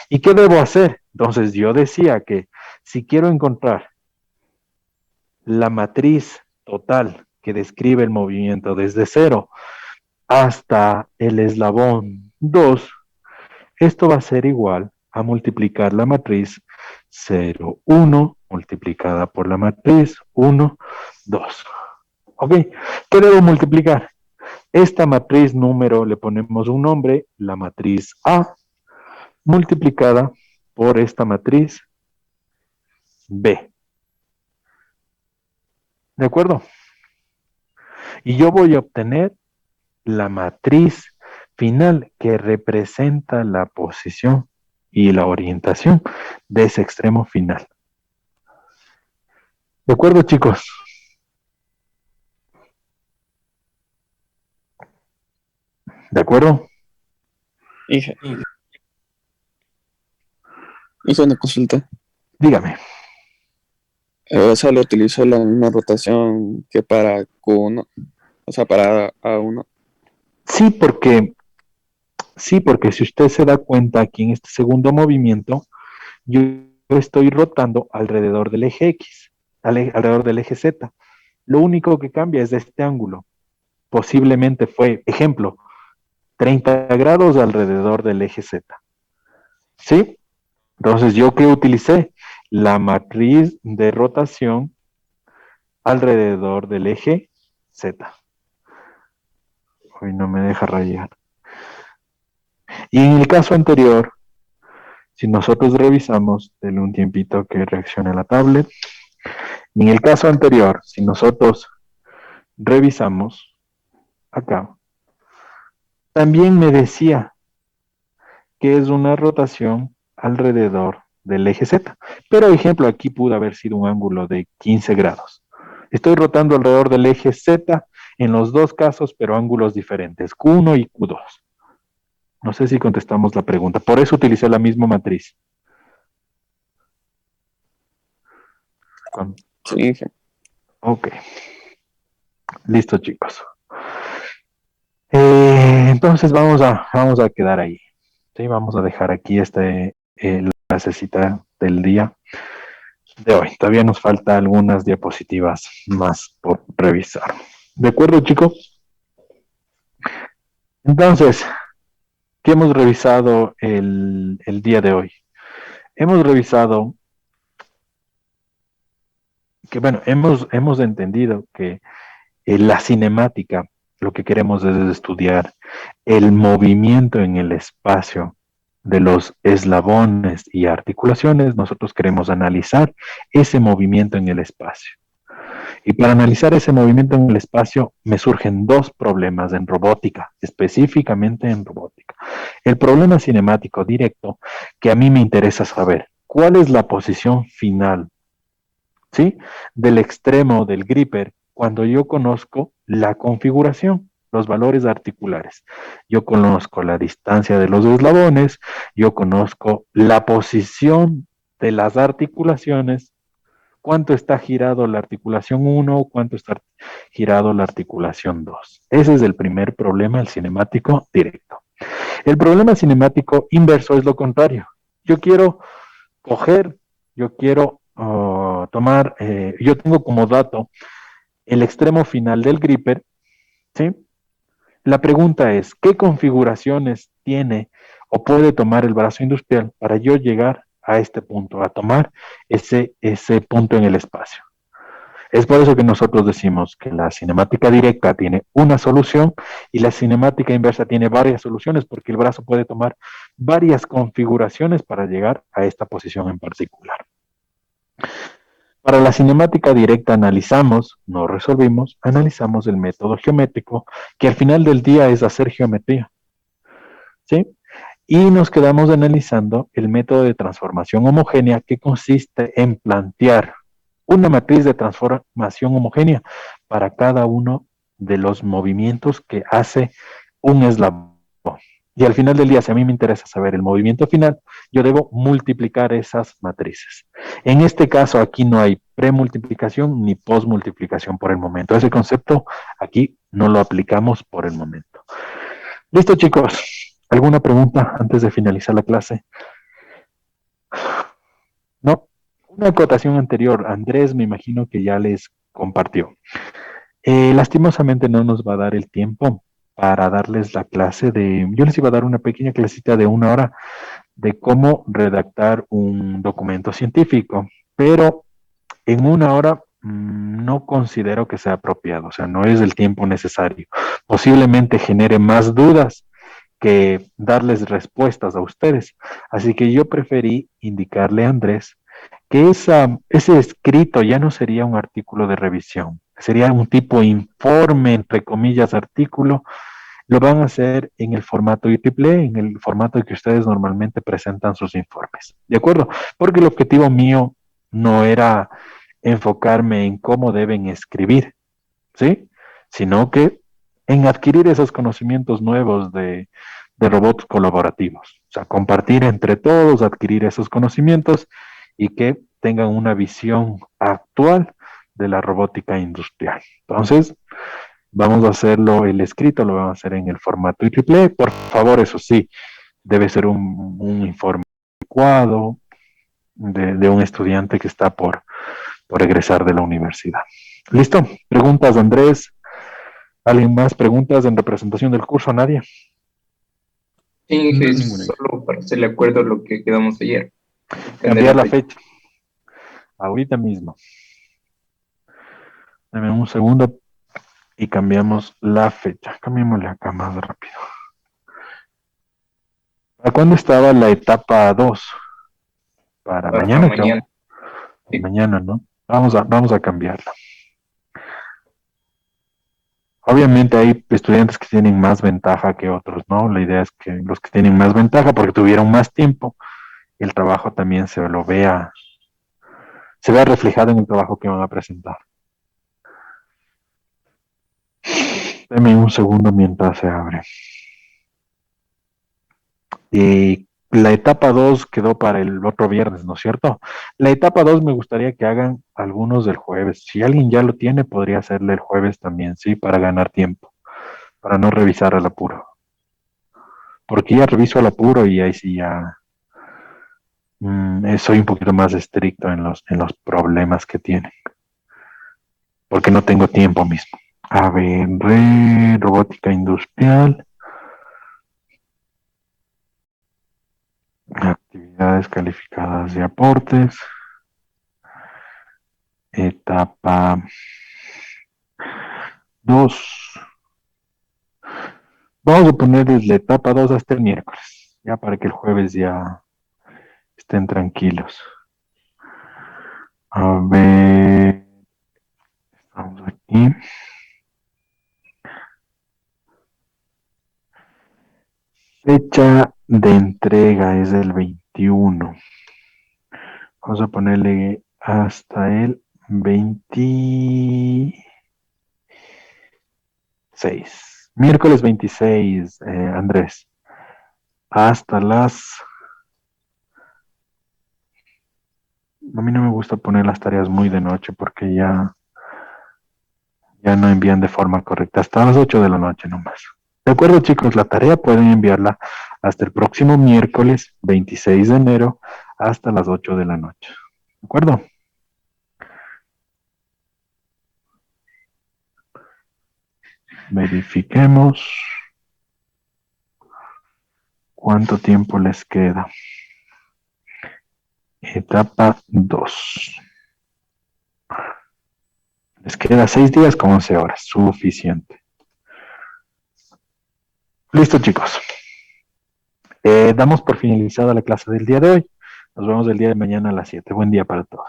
¿Y qué debo hacer? Entonces, yo decía que si quiero encontrar la matriz total que describe el movimiento desde 0 hasta el eslabón 2, esto va a ser igual a multiplicar la matriz 0, 1, multiplicada por la matriz 1, 2. ¿Ok? ¿Qué debo multiplicar? Esta matriz número le ponemos un nombre, la matriz A, multiplicada por esta matriz B. ¿De acuerdo? Y yo voy a obtener la matriz final que representa la posición y la orientación de ese extremo final. ¿De acuerdo, chicos? ¿De acuerdo? Hija. Hizo una consulta. Dígame. O sea, lo utilizó la misma rotación que para Q1, o sea, para A1. Sí, porque si usted se da cuenta aquí en este segundo movimiento, yo estoy rotando alrededor del eje X, alrededor del eje Z. Lo único que cambia es este ángulo. Posiblemente fue, ejemplo, 30 grados alrededor del eje Z. ¿Sí? Entonces, ¿yo qué utilicé? La matriz de rotación alrededor del eje Z. Hoy no me deja rayar. Y en el caso anterior, si nosotros revisamos, denle un tiempito que reaccione la tablet. Y en el caso anterior, si nosotros revisamos acá, también me decía que es una rotación alrededor del eje Z. Pero, ejemplo, aquí pudo haber sido un ángulo de 15 grados. Estoy rotando alrededor del eje Z en los dos casos, pero ángulos diferentes, Q1 y Q2. No sé si contestamos la pregunta. Por eso utilicé la misma matriz. Sí, hija. Ok. Listo, chicos. Entonces vamos a quedar ahí. Sí, vamos a dejar aquí la clasecita del día de hoy. Todavía nos falta algunas diapositivas más por revisar. ¿De acuerdo, chicos? Entonces, ¿qué hemos revisado el día de hoy? Hemos revisado que, bueno, hemos entendido que la cinemática, lo que queremos es estudiar el movimiento en el espacio de los eslabones y articulaciones. Nosotros queremos analizar ese movimiento en el espacio. Y para analizar ese movimiento en el espacio me surgen dos problemas en robótica, específicamente en robótica. El problema cinemático directo, que a mí me interesa saber, ¿cuál es la posición final ¿sí? Del extremo del gripper cuando yo conozco la configuración, los valores articulares. Yo conozco la distancia de los eslabones, yo conozco la posición de las articulaciones, cuánto está girado la articulación 1, cuánto está girado la articulación 2. Ese es el primer problema, el cinemático directo. El problema cinemático inverso es lo contrario. Yo quiero coger, yo quiero tomar, yo tengo como dato el extremo final del gripper, ¿sí? La pregunta es, ¿qué configuraciones tiene o puede tomar el brazo industrial para yo llegar a este punto, a tomar ese punto en el espacio? Es por eso que nosotros decimos que la cinemática directa tiene una solución y la cinemática inversa tiene varias soluciones, porque el brazo puede tomar varias configuraciones para llegar a esta posición en particular. Para la cinemática directa analizamos, no resolvimos, analizamos el método geométrico, que al final del día es hacer geometría, ¿sí? Y nos quedamos analizando el método de transformación homogénea, que consiste en plantear una matriz de transformación homogénea para cada uno de los movimientos que hace un eslabón. Y al final del día, si a mí me interesa saber el movimiento final, yo debo multiplicar esas matrices. En este caso, aquí no hay premultiplicación ni posmultiplicación por el momento. Ese concepto aquí no lo aplicamos por el momento. Listo, chicos. ¿Alguna pregunta antes de finalizar la clase? No. Una acotación anterior. Andrés, me imagino que ya les compartió. Lastimosamente no nos va a dar el tiempo para darles la clase de... Yo les iba a dar una pequeña clasita de 1 hora de cómo redactar un documento científico, pero en 1 hora no considero que sea apropiado, o sea, no es el tiempo necesario. Posiblemente genere más dudas que darles respuestas a ustedes. Así que yo preferí indicarle a Andrés que ese escrito ya no sería un artículo de revisión, sería un tipo de informe, entre comillas, artículo. Lo van a hacer en el formato IEEE, en el formato que ustedes normalmente presentan sus informes. ¿De acuerdo? Porque el objetivo mío no era enfocarme en cómo deben escribir, ¿sí? Sino que en adquirir esos conocimientos nuevos de robots colaborativos. O sea, compartir entre todos, adquirir esos conocimientos y que tengan una visión actual de la robótica industrial. Entonces, vamos a hacerlo, el escrito lo vamos a hacer en el formato IEEE. Por favor, eso sí, debe ser un informe adecuado de un estudiante que está por egresar de la universidad. ¿Listo? ¿Preguntas, Andrés? ¿Alguien más? ¿Preguntas en representación del curso? ¿Nadie? Sí, Inge, Ninguna. solo para hacerle acuerdo a lo que quedamos ayer. Cambiar la fecha. Ahorita mismo. Dame un segundo y cambiamos la fecha. Cambiémosle acá más rápido. ¿Para cuándo estaba la etapa 2? Para Para mañana, creo. mañana. Sí. Mañana, ¿no? Vamos a cambiarla. Obviamente hay estudiantes que tienen más ventaja que otros, ¿no? La idea es que los que tienen más ventaja porque tuvieron más tiempo, el trabajo también se vea reflejado en el trabajo que van a presentar. Deme un segundo mientras se abre. Y la etapa 2 quedó para el otro viernes, ¿no es cierto? La etapa 2 me gustaría que hagan algunos del jueves. Si alguien ya lo tiene, podría hacerle el jueves también, ¿sí? Para ganar tiempo, para no revisar al apuro. Porque ya reviso al apuro y ahí sí ya soy un poquito más estricto en los problemas que tienen. Porque no tengo tiempo mismo. A ver, robótica industrial. Actividades calificadas de aportes. Etapa 2. Vamos a ponerles la etapa 2 hasta el miércoles. Ya para que el jueves ya estén tranquilos. A ver. Vamos aquí. Fecha de entrega es el 21. Vamos a ponerle hasta el 26. Miércoles 26, Andrés. Hasta las... A mí no me gusta poner las tareas muy de noche porque ya no envían de forma correcta. Hasta las 8 de la noche nomás. De acuerdo, chicos, la tarea pueden enviarla hasta el próximo miércoles 26 de enero hasta las 8 de la noche. ¿De acuerdo? Verifiquemos cuánto tiempo les queda. Etapa 2. Les queda 6 días con 11 horas. Suficiente. Listo, chicos. Damos por finalizada la clase del día de hoy. Nos vemos el día de mañana a las 7. Buen día para todos.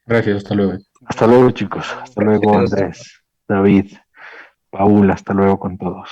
Gracias, hasta luego. Hasta luego, chicos. Hasta luego, Andrés, David, Paul. Hasta luego con todos.